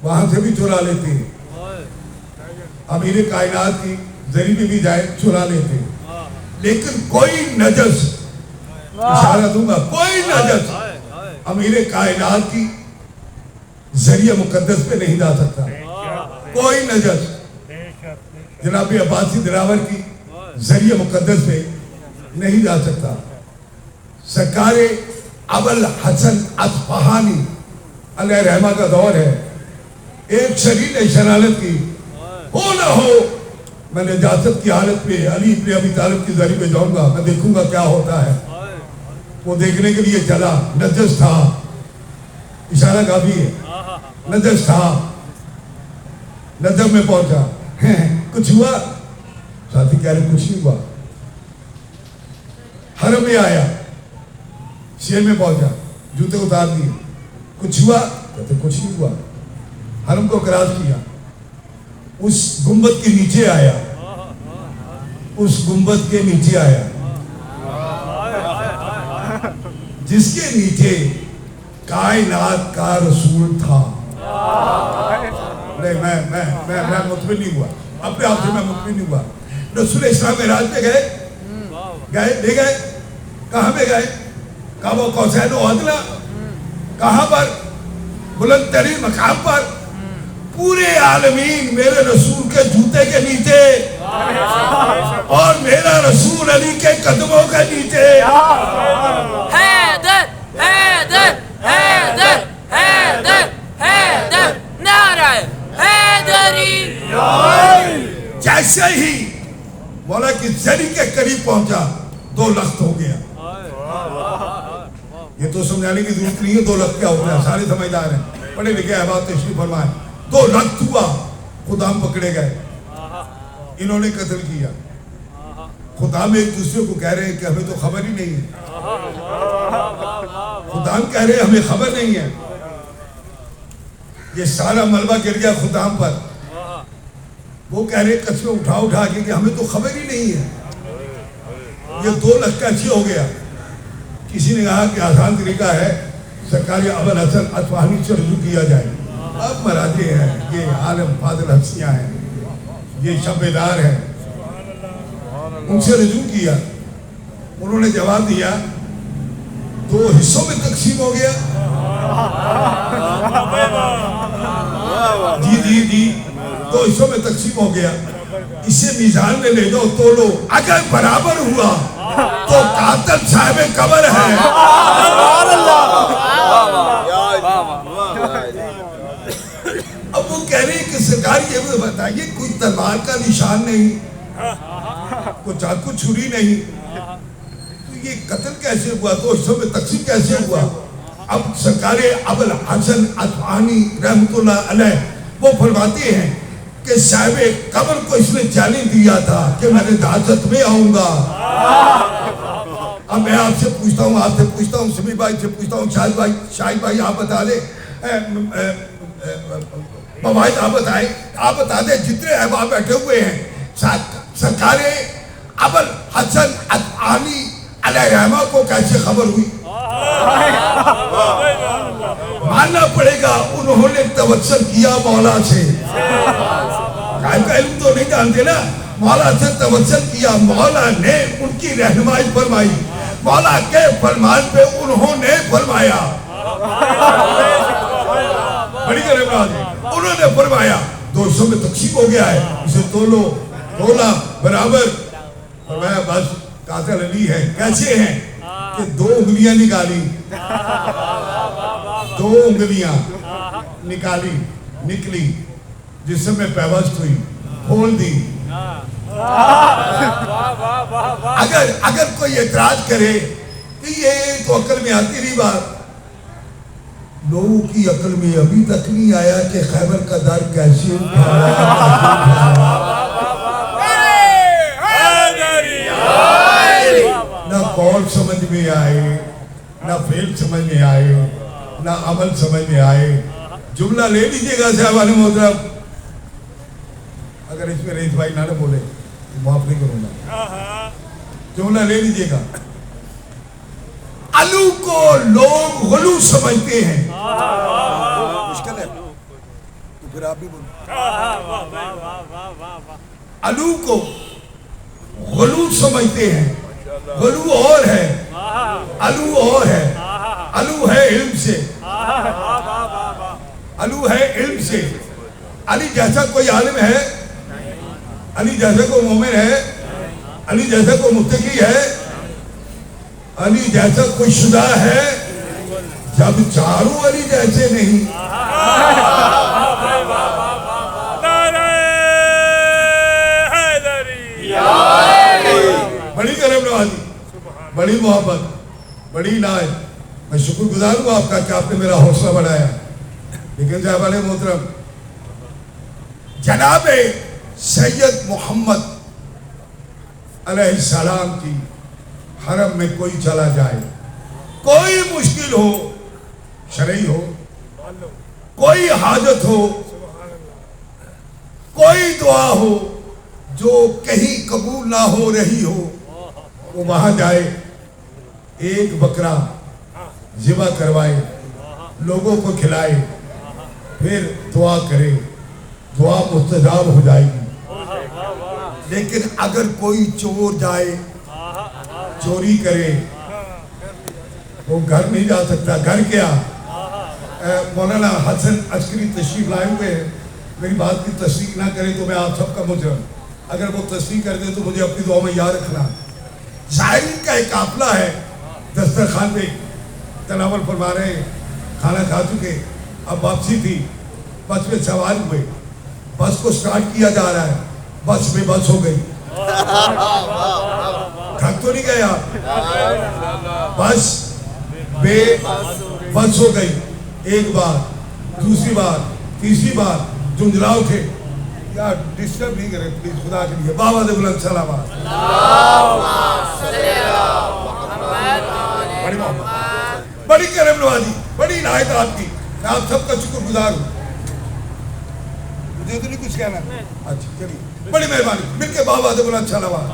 وہاں سے بھی چورا لیتے ہیں. امیر کائنات کی ذریعے بھی جائے چورا لیتے ہیں. لیکن کوئی نجس, اشارہ دوں گا, کوئی نجس امیر کائنات کی ذریعہ مقدس پہ نہیں جا سکتا. کوئی نجس جناب عباسی دراور کی ذریعہ مقدس پہ نہیں جا سکتا. سرکار ابوالحسن اصفہانی علیہ رحمہ کا دور ہے. ایک شریر نے شرارت کی, ہو نہ ہو میں نجاست کی حالت میں علی ابن ابی طالب کی ذریعے پہ جاؤں گا, میں دیکھوں گا کیا ہوتا ہے. وہ دیکھنے کے لیے چلا, نجس تھا, اشارہ کافی ہے, نجس تھا. نجف میں پہنچا, کچھ ہوا؟ ساتھی کہہ رہے کچھ نہیں ہوا. حرم میں آیا, شہر میں پہنچا, جوتے اتار دیے, کچھ ہوا؟ کہتے کچھ نہیں ہوا. حرم کو کراس کیا, اس گنبد کے نیچے آیا, اس گنبد کے نیچے آیا جس کے نیچے کائنات کا رسول تھا. نہیں میں مطمئن نہیں ہوا, اپنے آپ سے میں مطمئن نہیں ہوا. رسول اسلام معراج پہ گئے, لے گئے, کہاں پہ گئے؟ کعبہ قوسین و ادنیٰ, کہاں پر؟ بلند ترین مقام پر. پورے عالمین میرے رسول کے جوتے کے نیچے, اور میرا رسول علی کے قدموں کے نیچے. حیدر حیدر حیدر حیدر حیدر, نعرہ حیدری. جیسے ہی مولا کی زری کے قریب پہنچا, 2 لخت ہو گیا. یہ تو سمجھانے کی ضرورت نہیں ہے 2 لخت کیا ہوتا ہے, سارے سمجھدار ہیں, پڑھے لکھے احباب تشریف فرمائیں. تو رقت ہوا، خدام پکڑے گئے، انہوں نے قتل کیا۔ خدام ایک دوسرے کو کہہ رہے ہیں کہ ہمیں تو خبر ہی نہیں ہے، خدام کہہ رہے ہیں ہمیں خبر نہیں ہے۔ یہ سارا ملبہ گر گیا خدام پر، وہ کہہ رہے ہیں قسمیں اٹھا اٹھا کے کہ ہمیں تو خبر ہی نہیں ہے۔ یہ 2 لکھ کیسے ہو گیا؟ کسی نے کہا کہ آسان طریقہ ہے، سرکار ابو الحسن اصفہانی سے رجوع کیا جائے۔ اب مراجع ہیں، یہ عالم فاضل ہستیاں ہیں، یہ شبیدار ہیں، ان سے رجوع کیا۔ انہوں نے جواب دیا 2 حصوں میں تقسیم ہو گیا۔ جی 2 حصوں میں تقسیم ہو گیا، اسے میزان میں لے جاؤ تولو، اگر برابر ہوا تو قاتل صاحب قبر ہے۔ اب وہ کہہ رہے ہیں کہ سرکار یہ بتائیے کوئی تلوار کا نشان نہیں، کوئی چاقو چھری نہیں، تو یہ قتل کیسے ہوا؟ 2 حصوں میں تقسیم کیسے ہوا؟ اب سرکار ابو الحسن اصفہانی رحمۃ اللہ علیہ وہ فرماتے ہیں کہ صاحب قبر کو اس نے چیلنج دیا تھا کہ میں نے دعوت میں آؤں گا۔ اب میں آپ سے پوچھتا ہوں، سمیع بھائی سے پوچھتا ہوں، شاہد بھائی آپ بتا دیں، مواعظ آپ بتا دیں، جتنے احباب بیٹھے ہوئے ہیں، سرکار ابو الحسن اصفہانی علیہ رحمہ کو کیسے خبر ہوئی؟ ماننا پڑے گا انہوں نے توسل کیا مولا سے، غیب کا علم تو نہیں جانتے نا، مولا سے توسل کیا، مولا نے ان کی رہنمائی فرمائی، مولا کے فرمان پہ انہوں نے فرمایا، بڑی کرے بات ہے، انہوں نے فرمایا 2 حصوں میں تقسیم ہو گیا ہے، اسے تولا برابر، فرمایا بس قاتل علی ہے۔ کیسے ہیں کہ 2 انگلیاں نکالی، 2 انگلیاں نکلی، جس میں پیوست ہوئی، کھول دی۔ اگر کوئی اعتراض کرے کہ یہ تو عقل میں آتی نہیں بات، لوگوں کی عقل میں ابھی تک نہیں آیا کہ خیبر کا در کیسے اٹھایا، نہ قول سمجھ میں آئے، نہ فعل سمجھ میں آئے، نہ عمل سمجھ میں آئے۔ جملہ لے لیجئے گا صاحبان محترم، اگر اس میں رئیس بھائی نہ بولے تو معاف نہیں کروں گا، جملہ لے لیجئے گا۔ علو کو لوگ غلو سمجھتے ہیں، مشکل ہے تو پھر آپ بھی بولیں، علو کو غلو سمجھتے ہیں، غلو اور ہے، علو اور ہے، علو ہے علم سے، علو ہے علم سے۔ علی جیسا کوئی عالم ہے؟ علی جیسا کوئی مومن ہے؟ علی جیسا کوئی متقی ہے؟ علی جیسا کوئی شجاع ہے؟ جب چاروں علی جیسے نہیں، بڑی کرم نوازی، بڑی محبت، بڑی عنایت، میں شکر گزار ہوں آپ کا کہ آپ نے میرا حوصلہ بڑھایا۔ لیکن صاحبان محترم، جناب سید محمد علیہ السلام کی حرم میں کوئی چلا جائے، کوئی مشکل ہو، شرعی ہو، کوئی حاجت ہو، کوئی دعا ہو جو کہیں قبول نہ ہو رہی ہو، وہ وہاں جائے، ایک بکرا ذبح کروائے، لوگوں کو کھلائے، پھر دعا کرے، دعا مستجاب ہو جائے گی۔ لیکن اگر کوئی چور جائے، چوری کرے، وہ گھر نہیں جا سکتا۔ گھر کیا؟ مولانا حسن عسکری تشریف لائے ہوئے ہیں، میری بات کی تصدیق نہ کرے تو میں آپ سب کا مجرم، اگر وہ تصدیق کر دے تو مجھے اپنی دعا میں یاد رکھنا۔ زائرین کا ایک قافلہ ہے، دسترخوان پہ تناول فرما رہے ہیں، کھانا کھا چکے، اب واپسی تھی، بس میں سوار ہوئے، بس کو سٹارٹ کیا جا رہا ہے، بس میں بس ہو گئی، تھک تو نہیں گئے آپ؟ بس بے بس ہو گئی، ایک بار، دوسری بار، تیسری بار، झुंझला उठे यार, डिस्टर्ब नहीं करे प्लीज, खुदा के लिए। बाबा दे बुलंद सलावत। बड़ी मोहब्बत, बड़ी करम नवाजी, बड़ी इनायत आपकी, मैं आप सबका शुक्रगुजार हूँ। मुझे तो नहीं कुछ कहना। अच्छा चलिए, बड़ी मेहरबानी, मिलके बाबा दे बुलंद सलावत।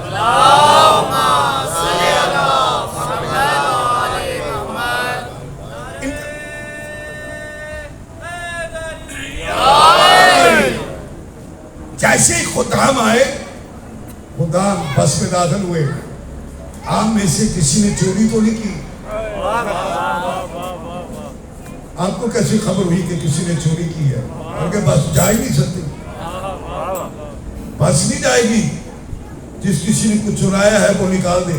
जैसे ही खुदाम आए, खुदाम बस में दाखिल हुए, आप में से किसी ने चोरी तो नहीं की? आपको कैसी खबर हुई कि किसी ने चोरी की है? उनके बस जा ही नहीं सकती, बस नहीं जाएगी। जिस किसी ने कुछ चुराया है वो निकाल दे।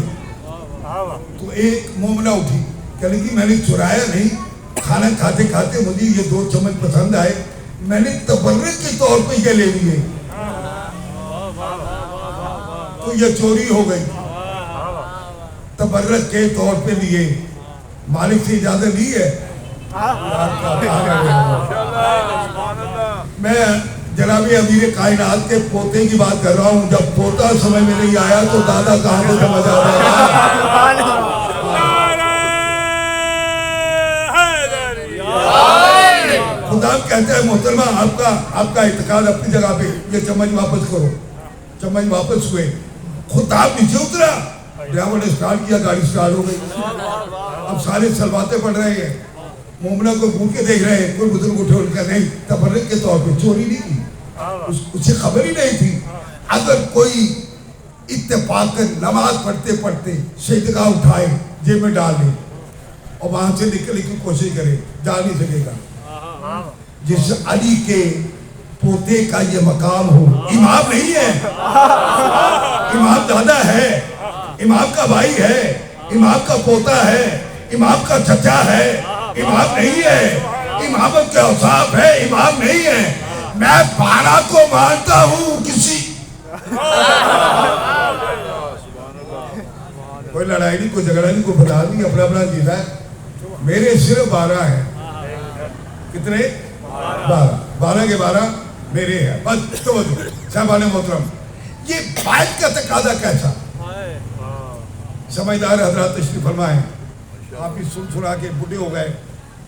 तो एक मोमना उठी, कह लगी मैंने चुराया नहीं, खाना खाते खाते मुझे ये 2 चम्मच पसंद आए, मैंने तबर्रुक के तौर पे ये ले लिए, तो ये चोरी हो गई। तबर्रुक के तौर पे लिए, मालिक से इजाजत ली है। मैं जनाबी अमीर कायनात के पोते की बात कर रहा हूँ। जब पोता समय में नहीं आया तो दादा कहाँ को समझ आ रहा। खुदा कहता है मोहतरमा, आपका इत्तेकाद अपनी जगह पे, ये चम्मच वापस करो। चम्मच वापस हुए, खुदा नीचे उतरा, ड्राइवर ने स्टार्ट किया, गाड़ी स्टार्ट हो गई। अब सारे सलवाते पड़ रहे हैं, मोमना को घूम के देख रहे हैं। कोई बुजुर्ग उठे, उनका नहीं, तबर्रुक के तौर पे, चोरी नहीं की, उसे खबर ही नहीं थी। अगर कोई इत्तेफाकन नमाज पढ़ते पढ़ते सजदा उठाए, जेब में डाल ले और वहां से निकलने की कोशिश करे, जा नहीं सकेगा। जिस अली के पोते का ये मकाम हो, इमाम नहीं है, इमाम दादा है, इमाम का भाई है, इमाम का पोता है, इमाम का चचा है, इमाम नहीं है, इमामत के औसाफ है, इमाम नहीं है। मैं 12 को मानता हूँ। किसी कोई लड़ाई नहीं, कोई झगड़ा नहीं, कोई फसाद नहीं, अपना अपना जीता है। मेरे सिर्फ 12 है। कितने? 12 के 12 मेरे हैं बस। तो साहबान मोहतरम, ये बैत का तकादा कैसा? समझदार हजरात तशरीफ फरमाए, आप भी सुन सुना के बूढ़े हो गए।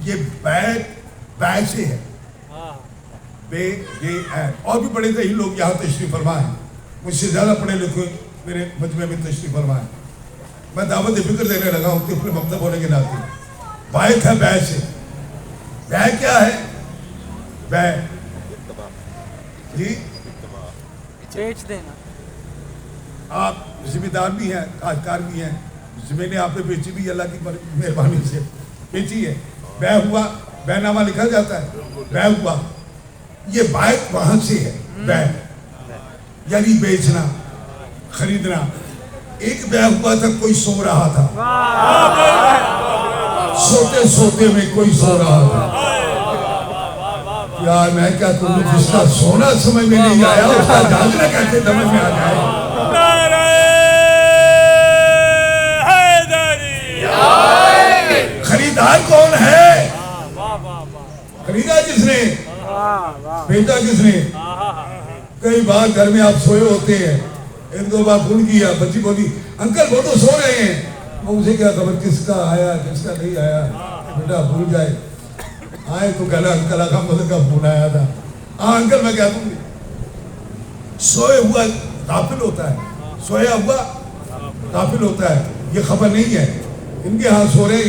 ये बैत से है, बे ये और भी बड़े ही लोग यहाँ तशरीफ फरमाए, मुझसे ज्यादा पढ़े लिखे मेरे मजमे में तशरीफ फरमाए। मैं दावत फिक्र देने लगा हूँ तिफल मकतब होने के नाते। बैत है, बैत से। बैत क्या है? बैत जी बेच देना। आप जिम्मेदार भी हैं, काजकार भी हैं, जमीनें आपने बेची भी अल्लाह की मेहरबानी से बेची है। बै हुआ, बैनामा लिखा जाता है, बै हुआ। ये बैत वहां से है, बै यानी बेचना, खरीदना। एक बै हुआ था, कोई सो रहा था, सोते सोते में कोई सो रहा था। यार मैं क्या करूं, जिसका सोना समझ में नहीं आया उसका जागना कैसे समझ में आ जाए? खरीदार कौन है? खरीदा किसने? बेचा किसने? कई बार घर में आप सोए होते हैं, 1-2 बार फोन किया, बच्ची बोली अंकल वो तो सो रहे हैं। वो उसे क्या खबर किसका आया किसका नहीं आया, बेटा भूल जाए। आए तो कहना अंकल अहमद का फोन आया था। हाँ अंकल मैं क्या दूंगी। सोए हुआ गाफिल होता है, सोया हुआ गाफिल होता है, ये खबर नहीं है। इनके यहाँ सो रहे,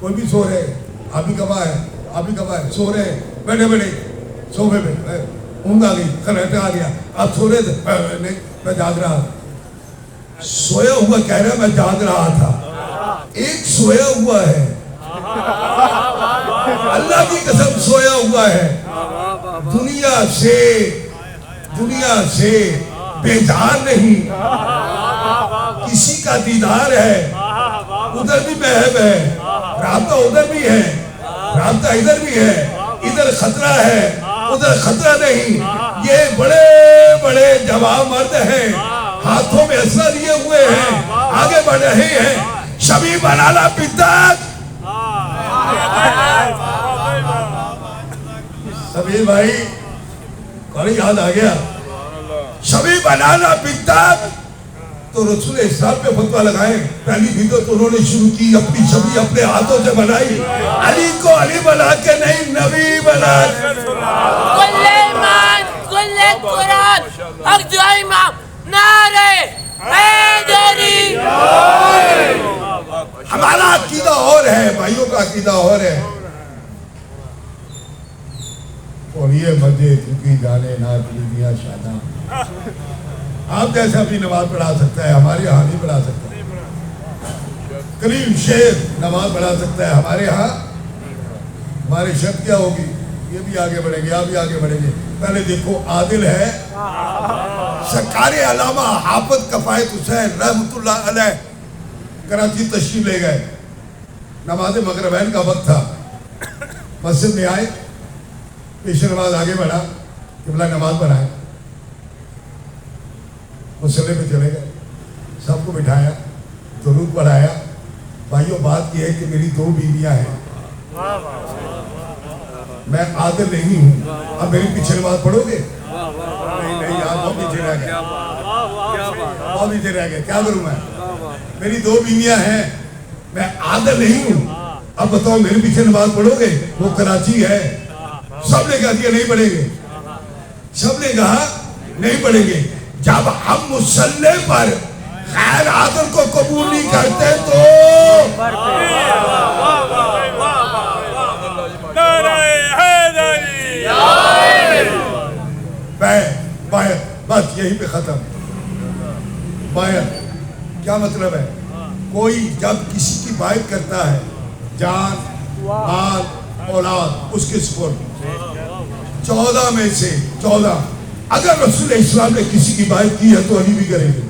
कोई भी सो रहे, अभी कबा है, अभी कबा है, सो रहे बैठे बैठे सोफे पे, ऊँग आ गई, खराटे आ गया, आप सो रहे थे? नहीं मैं जाग रहा था। सोया हुआ कह रहा मैं जाग रहा था। एक सोया हुआ है, अल्लाह की कसम सोया हुआ है, दुनिया से बेजार नहीं, किसी का दीदार है। उधर भी महब है, राबता उधर भी है, राबता इधर भी है, इधर खतरा है, उधर खतरा नहीं। ये बड़े बड़े जवान मर्द हैं, हाथों में असला लिए हुए हैं, आगे बढ़ रहे हैं। शबी बनाना बिद्दत। सभी भाई और याद आ गया शबी बनाना बिद्दात, तो रसूल इस्लाम पे फतवा लगाए। पहली बिदअत तो उन्होंने शुरू की, अपनी छवि अपने हाथों से बनाई। अली को अली बना के नहीं, नबी बना के। कुल्ले ईमान, कुल्ले कुरान, हक जो इमाम, नारे हैदरी। हमारा अकीदा और है, भाइयों का अकीदा और है। और ये मजे झुकी जाने ना दिया शादा, आप जैसा भी नमाज पढ़ा सकता है, हमारे यहाँ नहीं पढ़ा सकता। करीम शेर नमाज पढ़ा सकता है, हमारे यहाँ हमारी शर्त क्या होगी? ये भी आगे बढ़ेंगे, आप भी आगे बढ़ेंगे। पहले देखो आदिल है। सरकारी अलामा हाफिज कफायत हुसैन रहमतुल्लाह अलैह कराची तशरीफ ले गए। नमाज मगरिबैन का वक्त था, मस्जिद में आए, पेश नमाज आगे बढ़ा, किबला नमाज पढ़ाए, मुसल्ले पे चले गए, सबको बिठाया, दुरूद पढ़ाया। भाइयों बात यह है कि मेरी 2 बीवियां हैं, मैं आदिल नहीं हूँ। अब मेरी पीछे नमाज पढ़ोगे? नहीं यार, बहुत पीछे रह गए, बहुत पीछे रह गए, क्या करूँ मैं? मेरी 2 बीवियां हैं, मैं आदिल नहीं हूँ। अब बताओ मेरे पीछे नमाज पढ़ोगे? वो कराची है, सबने कहा दिया नहीं पढ़ेंगे, सबने कहा नहीं पढ़ेंगे। जब हम मुसल्ले पर गैर आदिल को कबूल नहीं करते तो बायत, बस यहीं पे खत्म। बायत क्या मतलब है? कोई जब किसी की बायत करता है, जान, माल, औलाद, उसके सुपुर्द, 14 में से 14, अगर रसूल इस्लाम ने किसी की बायत की है तो अली भी करेंगे।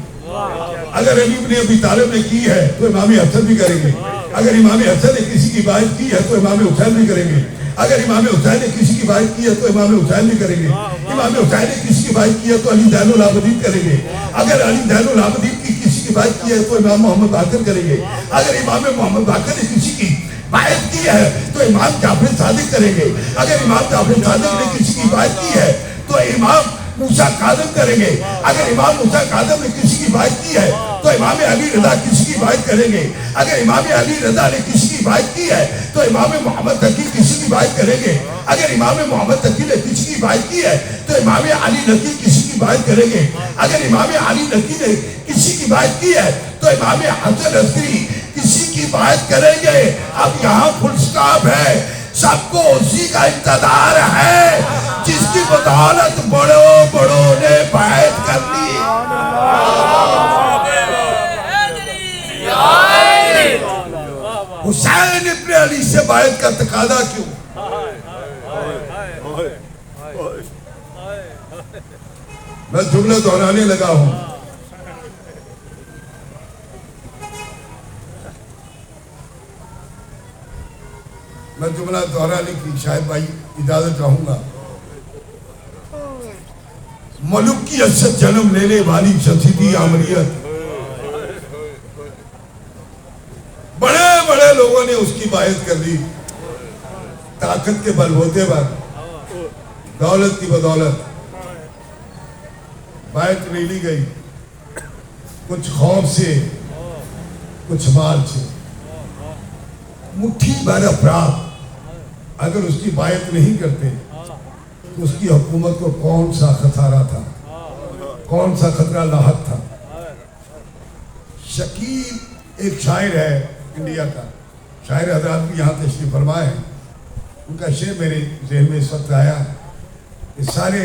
अगर अली इब्न अबी तालिब ने की है तो इमाम हसन भी करेंगे। अगर इमाम हसन ने किसी की बायत की है तो इमाम हुसैन भी करेंगे। अगर इमाम हुसैन ने किसी की बायत की है तो इमाम हुसैन भी करेंगे। इमाम हुसैन ने किसी की बायत की है तो अली ज़ैनुल आबिदीन करेंगे। अगर अली ज़ैनुल आबिदीन की किसी की बायत की है तो इमाम मोहम्मद बाकर करेंगे। अगर इमाम मोहम्मद बाकर ने किसी की बायत की है तो इमाम जाफर सादिक करेंगे। अगर इमाम जाफर सादिक ने किसी की बायत की है तो इमाम मूसा काज़िम करेंगे। अगर इमाम मूसा काज़िम ने किसी की बायत की है तो इमाम अली रज़ा किसी की बायत करेंगे। अगर इमाम अली रज़ा ने किसी की बायत की है तो इमाम मोहम्मद तकी किसी की बायत करेंगे। अगर इमाम मोहम्मद तकी ने किसी की बायत की है तो इमाम अली नकी किसी की बायत करेंगे। अगर इमाम अली नकी ने किसी की बायत की है तो इमाम हसन अस्करी किसी की बायत करेंगे। अब यहाँ फुल स्टॉप है, सबको उसी का इंतजार है जिसकी बदौलत बड़ों ने बायत कर ली। हुसैन इब्न अली से बायत का तकादा क्यों? मैं जुमला दोहराने लगा हूं। मैं जुमला दोहराने की शायद भाई इजाजत चाहूंगा। मलुकियत से जन्म लेने वाली शसीदी आमरियत, बड़े बड़े लोगों ने उसकी बायत कर ली, ताकत के बलबूते पर, दौलत की बदौलत बायत ले ली गई, कुछ खौफ से, कुछ माल से। मुट्ठी भर अफराद अगर उसकी बायत नहीं करते तो उसकी हुकूमत को कौन सा खसारा था, कौन सा खतरा लाहक था। शकील एक शायर है इंडिया का, शायर हजरात भी यहाँ तशरीफ फरमा है। उनका शेर मेरे ज़हन में इस वक्त आया कि सारे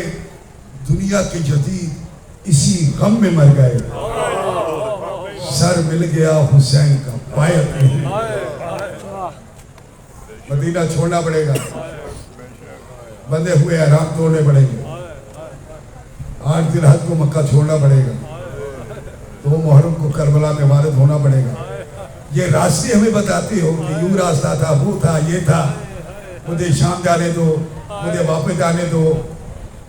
दुनिया के जदीद इसी गम में मर गए, सर मिल गया हुसैन का बायत नहीं। मदीना छोड़ना पड़ेगा, बंधे हुए हराम तोड़ने पड़ेंगे, 8 जिलहज को मक्का छोड़ना पड़ेगा, 2 मुहर्रम को करबला में वारिद होना पड़ेगा। ये रास्ते हमें बताते हो कि यूं रास्ता था, वो था, ये था, मुझे शाम जाने दो, मुझे वापस जाने दो,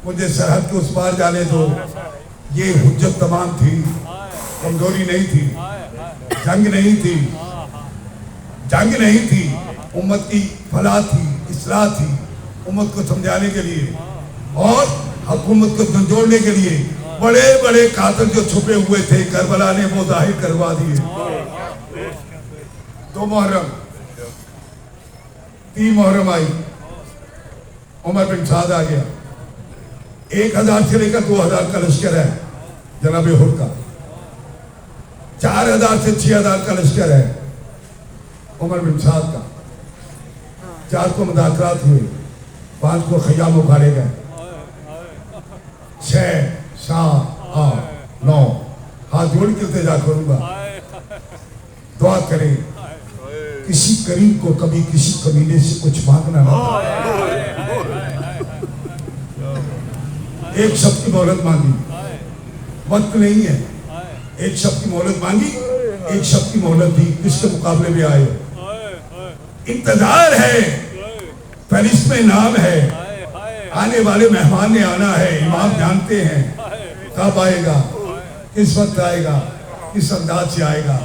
मुझे सरहद के उस पार जाने दो। ये हुज्जत तमाम थी, कमजोरी नहीं थी, जंग नहीं थी, जंग नहीं थी, उम्मत की फलाह थी, इस्लाह थी, उम्मत को समझाने के लिए। और हुकूमत को झंझोड़ने के लिए बड़े बड़े कातिल जो छुपे हुए थे करबला ने वो जाहिर करवा दिए। 2 मुहर्रम 3 मुहर्रम आई, उमर बिन साद आ गया। 1000 से लेकर 2000 का लश्कर है जनाब हुर का, 4000 से 6000 का लश्कर है उमर बिन साद का। 4 को मुदाखरात हुए, 5 को खयाम उखाड़े गए, 6 7 8 9 हाथ जोड़ के इल्तिजा करूंगा, दुआ करें किसी करीब को कभी किसी कबीले से कुछ मांगना ना एक शब्द की मोहलत मांगी, वक्त नहीं है, एक शब्द की मोहलत मांगी, एक शब्द की मोहलत दी, किसके मुकाबले में आए हो? इंतजार है, फरिश्त में नाम है, आने वाले मेहमान ने आना है, इमाम जानते हैं कब आएगा, किस वक्त आएगा, किस अंदाज से आएगा,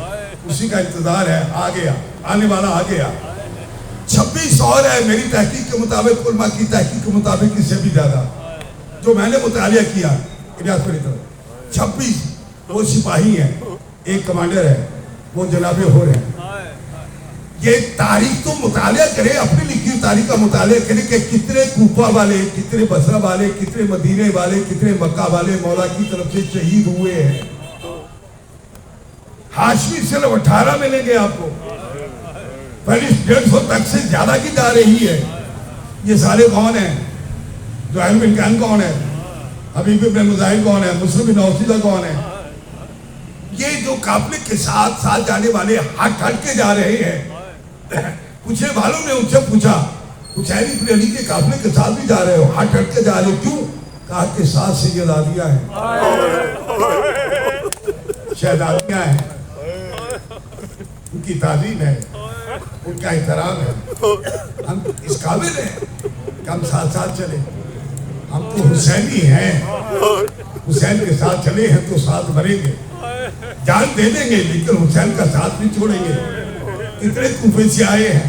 उसी का इंतजार है। आ गया, आने वाला आ गया। 26 और है मेरी तहकीक के मुताबिक, उलमा की तहकीक के मुताबिक इससे भी ज्यादा, जो मैंने मुतालिया किया इलियास मेरी तरफ 26 वो सिपाही हैं, एक कमांडर है, वो जनाबे हो रहे हैं। ये तारीख तो मुतालिया करें, अपनी लिखी हुई तारीख का मुतालिया करें कि कितने कूफा वाले, कितने बसरा वाले, कितने मदीने वाले, कितने मक्का वाले मौला की तरफ से शहीद हुए हैं। हाशमी सिर्फ 18 मिलेंगे आपको, पहले 150 तक से ज्यादा की जा रही है। ये सारे कौन है? ज़ुहैर बिन कैन कौन है? हबीब इब्न मुज़ाहिर कौन है? मुस्लिम बिन औसीदा कौन है? ये जो काफिले के साथ साथ जाने वाले हट हट के जा रहे हैं। पूछने वालों ने उनसे पूछा, हुसैन इब्न अली के काफिले के साथ भी जा रहे हो, हट हट के जा रहे हो, क्यों? कहा के साथ सैयदादियां हैं, शहजादियां हैं, उनकी तालीम है, उनका एहतराम है। हम इस काबिल हैं कि हम साथ साथ चले। हम तो हुसैनी हैं, हुसैन के साथ चले हैं तो साथ मरेंगे, जान दे देंगे, लेकिन हुसैन का साथ नहीं छोड़ेंगे। कितने कूफे से आए हैं,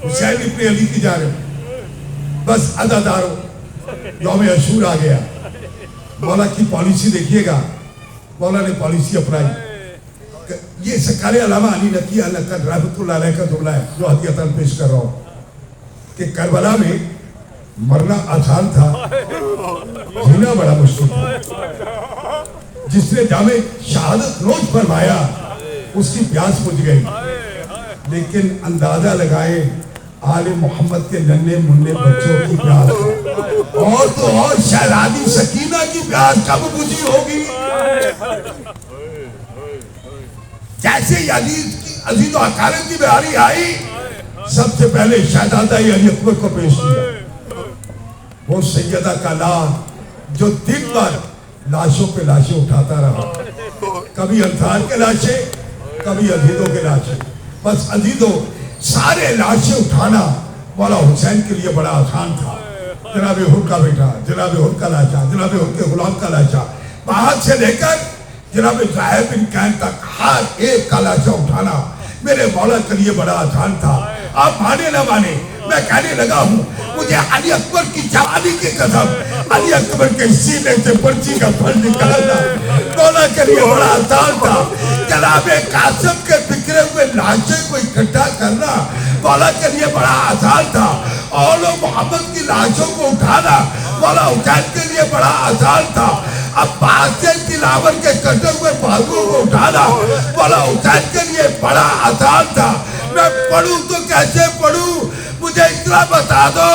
हुसैन इब्न अली की जानिब। बस अदादारो यौम अशूर आ गया, मौला की पॉलिसी देखिएगा, मौला ने पॉलिसी अपनाई। ये सकारे अलामा अली नकी अलकद रहमतुल्लाह अलैह का जुमला है जो हदीयतन पेश कर रहा हूँ कि करबला में मरना आसान था, जीना बड़ा मुश्किल था। जिसने जामे शहादत नोश फरमाया उसकी प्यास बुझ गई, लेकिन अंदाजा लगाए आले मोहम्मद के नन्हे मुन्ने बच्चों की प्यास, और तो और शहजादी सकीना की प्यास कब बुझी होगी? जैसे अजीज और अकारिब की बिहारी आई, सबसे पहले शहजादा अली अकबर को पेश किया। वो सैयदा का लाल जो दिन भर लाशों पे लाशें उठाता रहा, कभी अंसार के लाशें, कभी अजीजों के लाशें। बस अजीजों सारे लाशें उठाना मौला हुसैन के लिए बड़ा आसान था। जनाब हुर का बेटा, जनाब हुर का लाशा, जनाब हुर के गुलाम का लाशा, बाहर से लेकर जनाब ज़ुहैर बिन कैन तक हर एक का लाशा उठाना मेरे मौला के लिए बड़ा आसान था। आप माने ना माने, मैं कहने लगा हूँ, मुझे अली अकबर की जवानी की कसम, अली अकबर के सीने से पर्ची का फल निकालना मौला के लिए बड़ा आसान था। जनाब कासिम के बिखरे हुए लाशें को इकट्ठा करना मौला के लिए बड़ा आसान था, और मोहम्मद की लाशों को उठाना मौला हुसैन के लिए बड़ा आसान था। अब्बास के दिलावर के कटे हुए बाजुओं को उठाना मौला हुसैन के लिए बड़ा आसान था। मैं पढ़ूं तो कैसे पढ़ूं, मुझे इतना बता दो।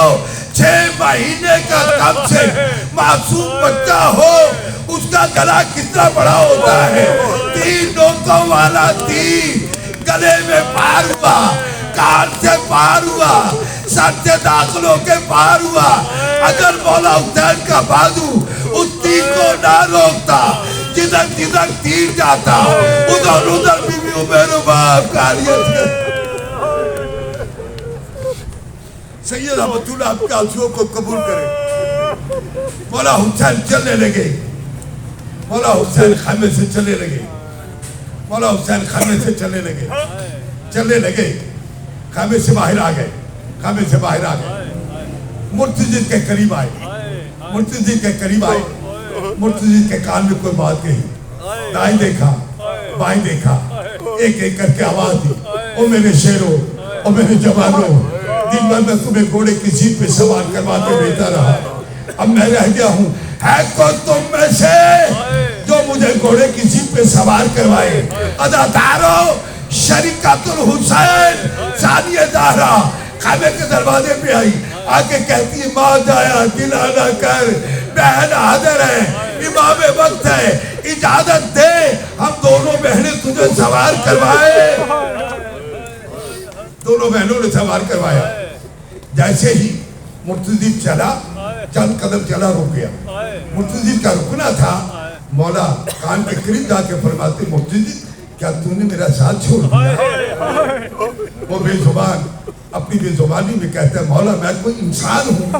6 महीने का कम से मासूम बच्चा हो, उसका गला कितना बड़ा होता है? 3 नोकों वाला तीर गले में पार हुआ, कान से पार हुआ, सर से दाखिल होके पार हुआ। अगर मौला हुसैन का बाजू उस तीर को ना रोकता, जिधर जिधर तीर जाता उधर उधर बीवी उमर बाप कारियत सैयद अहमदुल्लाह आपके आंसुओं को कबूल करे। मौला हुसैन चलने लगे, मौला हुसैन खामे से चलने लगे, मौला हुसैन खामे से चलने लगे, चलने लगे, खामे से बाहर आ गए, खामे से बाहर आ गए, मुर्तजिद के करीब आए, मुर्तज़ी के करीब आए, मुर्तज़ी के कान में कोई बात कही, दाएं देखा, बाएं देखा, एक एक करके आवाज दी, ओ मेरे शेरों, ओ मेरे जवानों, दिन भर मैं तुम्हें घोड़े की जीप पे सवार करवा के भेजता रहा, अब मैं रह गया हूँ, है कोई तुम में से जो मुझे घोड़े की जीप पे सवार करवाए? अदादारों, शरीकतुल हुसैन सानिया ज़हरा खाने के दरवाजे पे आई, आके कहती है माँ जाया गिला ना कर, बहन हाजिर है, इमाम वक्त है, इजाजत दे हम दोनों बहनें तुझे सवार करवाए। दोनों बहनों ने सवार करवाया। जैसे ही मुर्तज़ी चला, चंद कदम चला, रुक गया। मुर्तज़ी का रुकना था, मौला कान के करीब जाके फरमाते, मुर्तज़ी क्या तूने मेरा साथ छोड़ दिया? वो बेजुबान अपनी बेजुबानी में कहता है, मौला मैं कोई इंसान हूँ,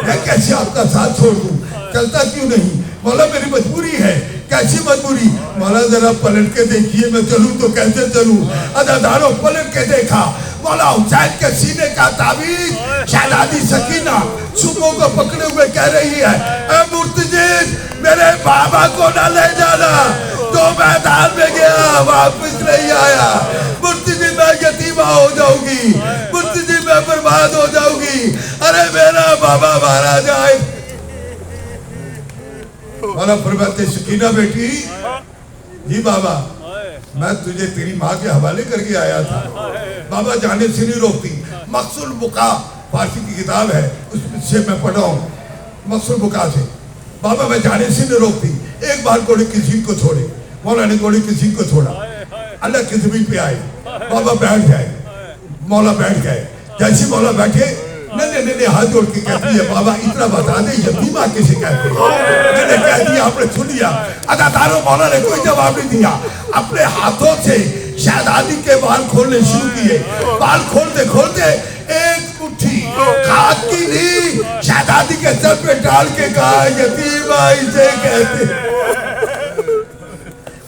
मैं कैसे आपका साथ छोड़ दूँ? चलता क्यों नहीं? मौला मेरी मजबूरी है। कैसी मजबूरी? मौला जरा पलट के देखिए, मैं चलूँ तो कैसे चलूँ? अदादारों पलट के देखा, मौला हुसैन के सीने का ताबीज शहजादी सकीना सुबह को पकड़े हुए कह रही है, ऐ मुर्तज़ी मेरे बाबा को न ले जाना, तो मैदान में गया वापस नहीं आया। मुर्तज़ी मैं यतीमा हो जाऊंगी, मुर्तज़ी मैं बर्बाद हो जाऊंगी, अरे मेरा बाबा मारा जाए। मौला फरमाते, सकीना बेटी, जी बाबा मैं तुझे तेरी माँ के हवाले करके आया था। बाबा जाने से नहीं रोकती। मक़सूल बुका फारसी की किताब है, उससे मैं पढ़ा हूँ, मक़सूल बुका से। बाबा मैं जाने से नहीं रोकती। एक बार घोड़े की सीट को छोड़े, मौला ने घोड़े की सीट को छोड़ा, अल्लाह की ज़मीन पे आए, बाबा बैठ गए, मौला बैठ गए। जैसे मौला बैठे, नहीं हाथ जोड़ के कहती है, बाबा इतना बता दे यतीमा किसे कहते हैं? मैंने कह दिया, आपने सुन लिया। अदादारों, मौला ने कोई जवाब नहीं दिया, अपने हाथों से शहजादी के बाल खोलने शुरू किए। बाल खोलते खोलते एक मुट्ठी खाक की ली शहजादी के सर पे डाल के कहा, यतीमा इसे कहते हैं।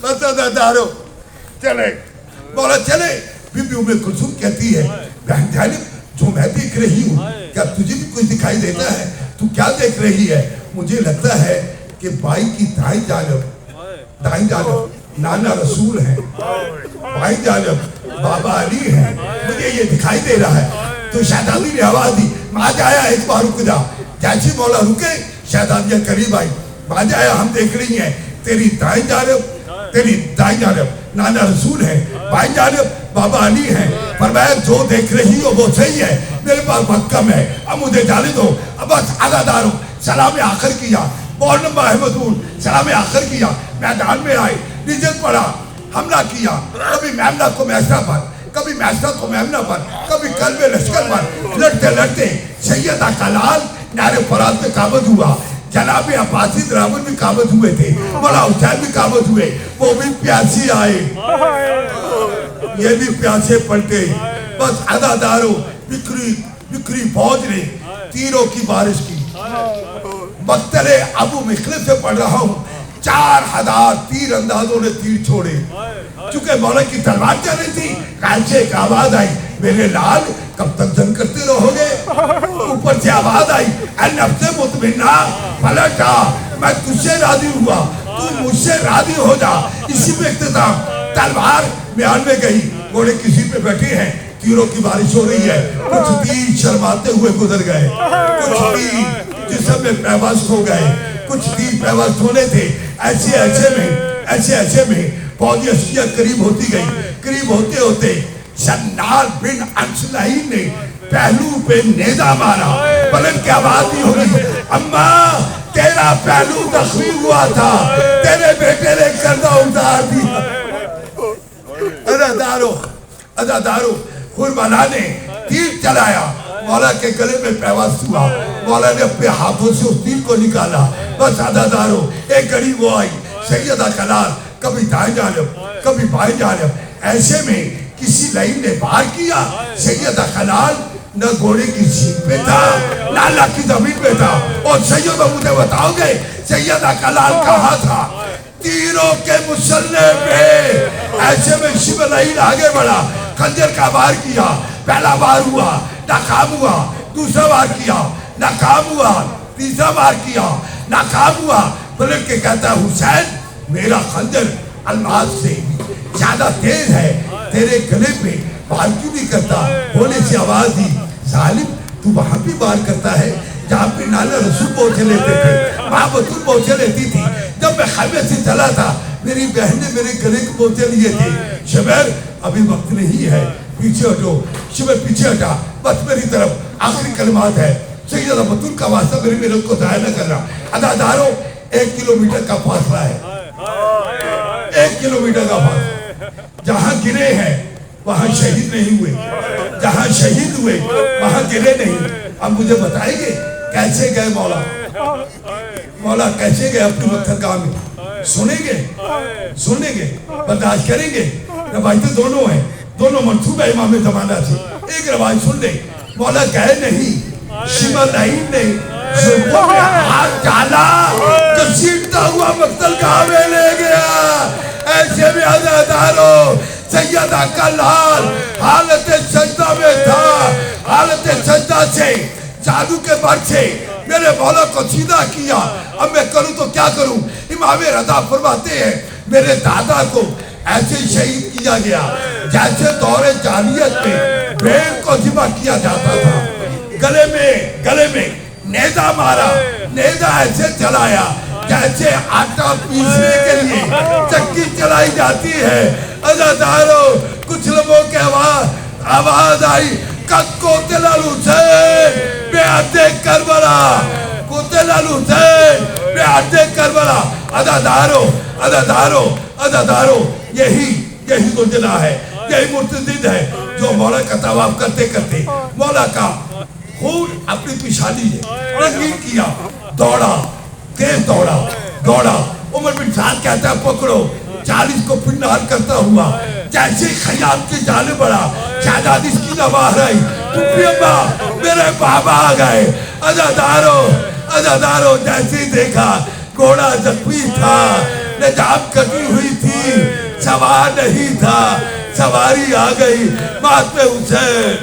बस अदादारों चले, मौला चले। बीबी उम्मे कुलसूम कहती है, बहन जानिब जो मैं देख रही हूँ, क्या तुझे भी कुछ दिखाई देता है? तू क्या देख रही है? मुझे लगता है कि बाई की दाई जानब नाना रसूल है, बाई जानब बाबा अली है, मुझे ये दिखाई दे रहा है। तो शहजादी ने आवाज दी, माँ जाया एक बार रुक जा। जैसे मौला रुके, शहजादियाँ करीब आई, माँ जाया हम देख रही हैं, तेरी दाई जानब नाना रसूल है, बाई जानब बाबा अली है, पर मैं जो देख रही हो वो सही है, मेरे पास वक्त कम है, अब मुझे जाने दो। अब बस अदादारों सलाम आखिर किया, बहुत लंबा है मजबूर, सलाम आखिर किया, मैदान में आए, निजत पड़ा, हमला किया, कभी मैमना को मैसरा पर, कभी मैसरा को मैमना पर, कभी कल्बे लश्कर पर। लड़ते लड़ते सैयदा कलाल नारे फराज में काबज हुआ, जनाबे अब्बासी ड्रामन भी काबज हुए थे, मौला हुसैन भी काबज हुए, वो भी प्यासी आए, ये भी प्यासे पलटे। बस अदादारों बिखरी फौज ने तीरों की बारिश की। मक्तले अबू मिखलिफ से पढ़ रहा हूँ, 4000 तीर अंदाजों ने तीर छोड़े। चूंकि मौला की तलवार चल रही थी, कान से एक आवाज आई, मेरे लाल कब तक जंग करते रहोगे? ऊपर से आवाज आई, नफ्से मुतमइन्ना पलट आ, मैं तुझसे राजी हुआ, तू मुझसे राजी हो जा। इसी में इख्तिताम, तलवार म्यान में गई, घोड़े किसी पे बैठे हैं, तीरों की बारिश हो रही है। कुछ तीर शर्माते हुए गुजर गए, कुछ तीर जिस्म में पैवस्त हो गए, कुछ तीर पैवस्त होने थे। ऐसे में फौजी अशकिया करीब होती गई। करीब होते होते शन्नार बिन अंसलाइन ने पहलू पे नेजा मारा। पलट के आवाज नहीं होगी, अम्मा तेरा पहलू जख्मी हुआ था, तेरे बेटे ने कर्जा उतार दिया। अदादारों खुरबला ने तीर चलाया, मौला के गले में पैवस्त हुआ, मौला ने अपने हाथों से उस तीर को निकाला। बस अदादारों एक घड़ी वो आई, सैयदा कलाल कभी दाएं जानब कभी बाएं जानब। ऐसे में किसी लाइन ने वार किया, सैयदा कलाल न घोड़े की सीट पे था, न अल्लाह की जमीन पे था। और सैयदा मुझे बताओगे सैयदा कलाल कहाँ था? तीरों के मुसल्ले पे। ऐसे में शिवलाइन आगे बढ़ा, खंजर का वार किया, पहला वार हुआ, नाकाम हुआ, दूसरा वार किया, नाकाम हुआ, तीसरा बार किया, नाकाम हुआ। पलट के कहता है हुसैन मेरा खंजर अलमास से ज्यादा तेज है, तेरे गले पे वार क्यों नहीं करता? होने से आवाज दी, जालिम तू वहां भी वार करता है जहाँ पे नाना रसूल पहुंचे लेते थे, वहां बतूल पहुंचे लेती थी। जब मैं खैमे से चला था मेरी बहन ने मेरे गले को पहुंचे लिए थे। शबैर अभी वक्त नहीं है, पीछे हटो। शबैर पीछे हटा, बस मेरी तरफ आखिरी कलमात है। सैयदा बतूल का वास्ता मेरी मेहनत को जाया न करना। अदादारों 1 किलोमीटर का फासला है, 1 किलोमीटर का फासला। जहां गिरे हैं वहां शहीद नहीं हुए, जहां शहीद हुए वहां गिरे नहीं। अब मुझे बताएंगे कैसे गए मौला, मौला कैसे गए अपनी पत्थरगाह में? सुनेंगे, सुनेंगे, बर्दाश्त करेंगे। रवायतें दोनों हैं, दोनों मंसूब है इमाम ज़माना से। एक रवायत सुन ले, मौला गए नहीं, शिमर नहीं, जुल्फों में हाथ डाला, घसीटता हुआ मक्तलगाह में ले गया। ऐसे में अज़ादारों सैयदा का लाल हालत सजदा में था, हालत सजदा से जादू के बर से मेरे मौला को सीधा किया। अब मैं करूं तो क्या करूं? इमाम रज़ा फरमाते हैं मेरे दादा को ऐसे शहीद किया गया जैसे दौरे जालियत में भेड़ को ज़िबा किया जाता था। गले में नेजा मारा, नेजा ऐसे चलाया जैसे आटा पीसने के लिए चक्की चलाई जाती है। अज़ादारों कुछ लोगों के आवाज आई, कोतिल अल हुसैन बेअदे करबला, कोतिल अल हुसैन बेअदे करबला। अज़ादारों यही गुंजना है, यही मुर्तजिद है जो मौला का तवाफ करते करते मौला का खून अपनी पिशानी ने रंगीन किया। दौड़ा, तेज दौड़ा। उमर बिन साद कहता है पकड़ो। 40 को फिर करता हुआ जैसे खयाम की जाने बढ़ा, शहजादी की आवाज आई, मेरे बाबा आ गए। अज़ादारों जैसे ही देखा घोड़ा जख्मी था, निजाम कटी हुई थी, सवार नहीं था, सवारी आ गई। मात पे हुसैन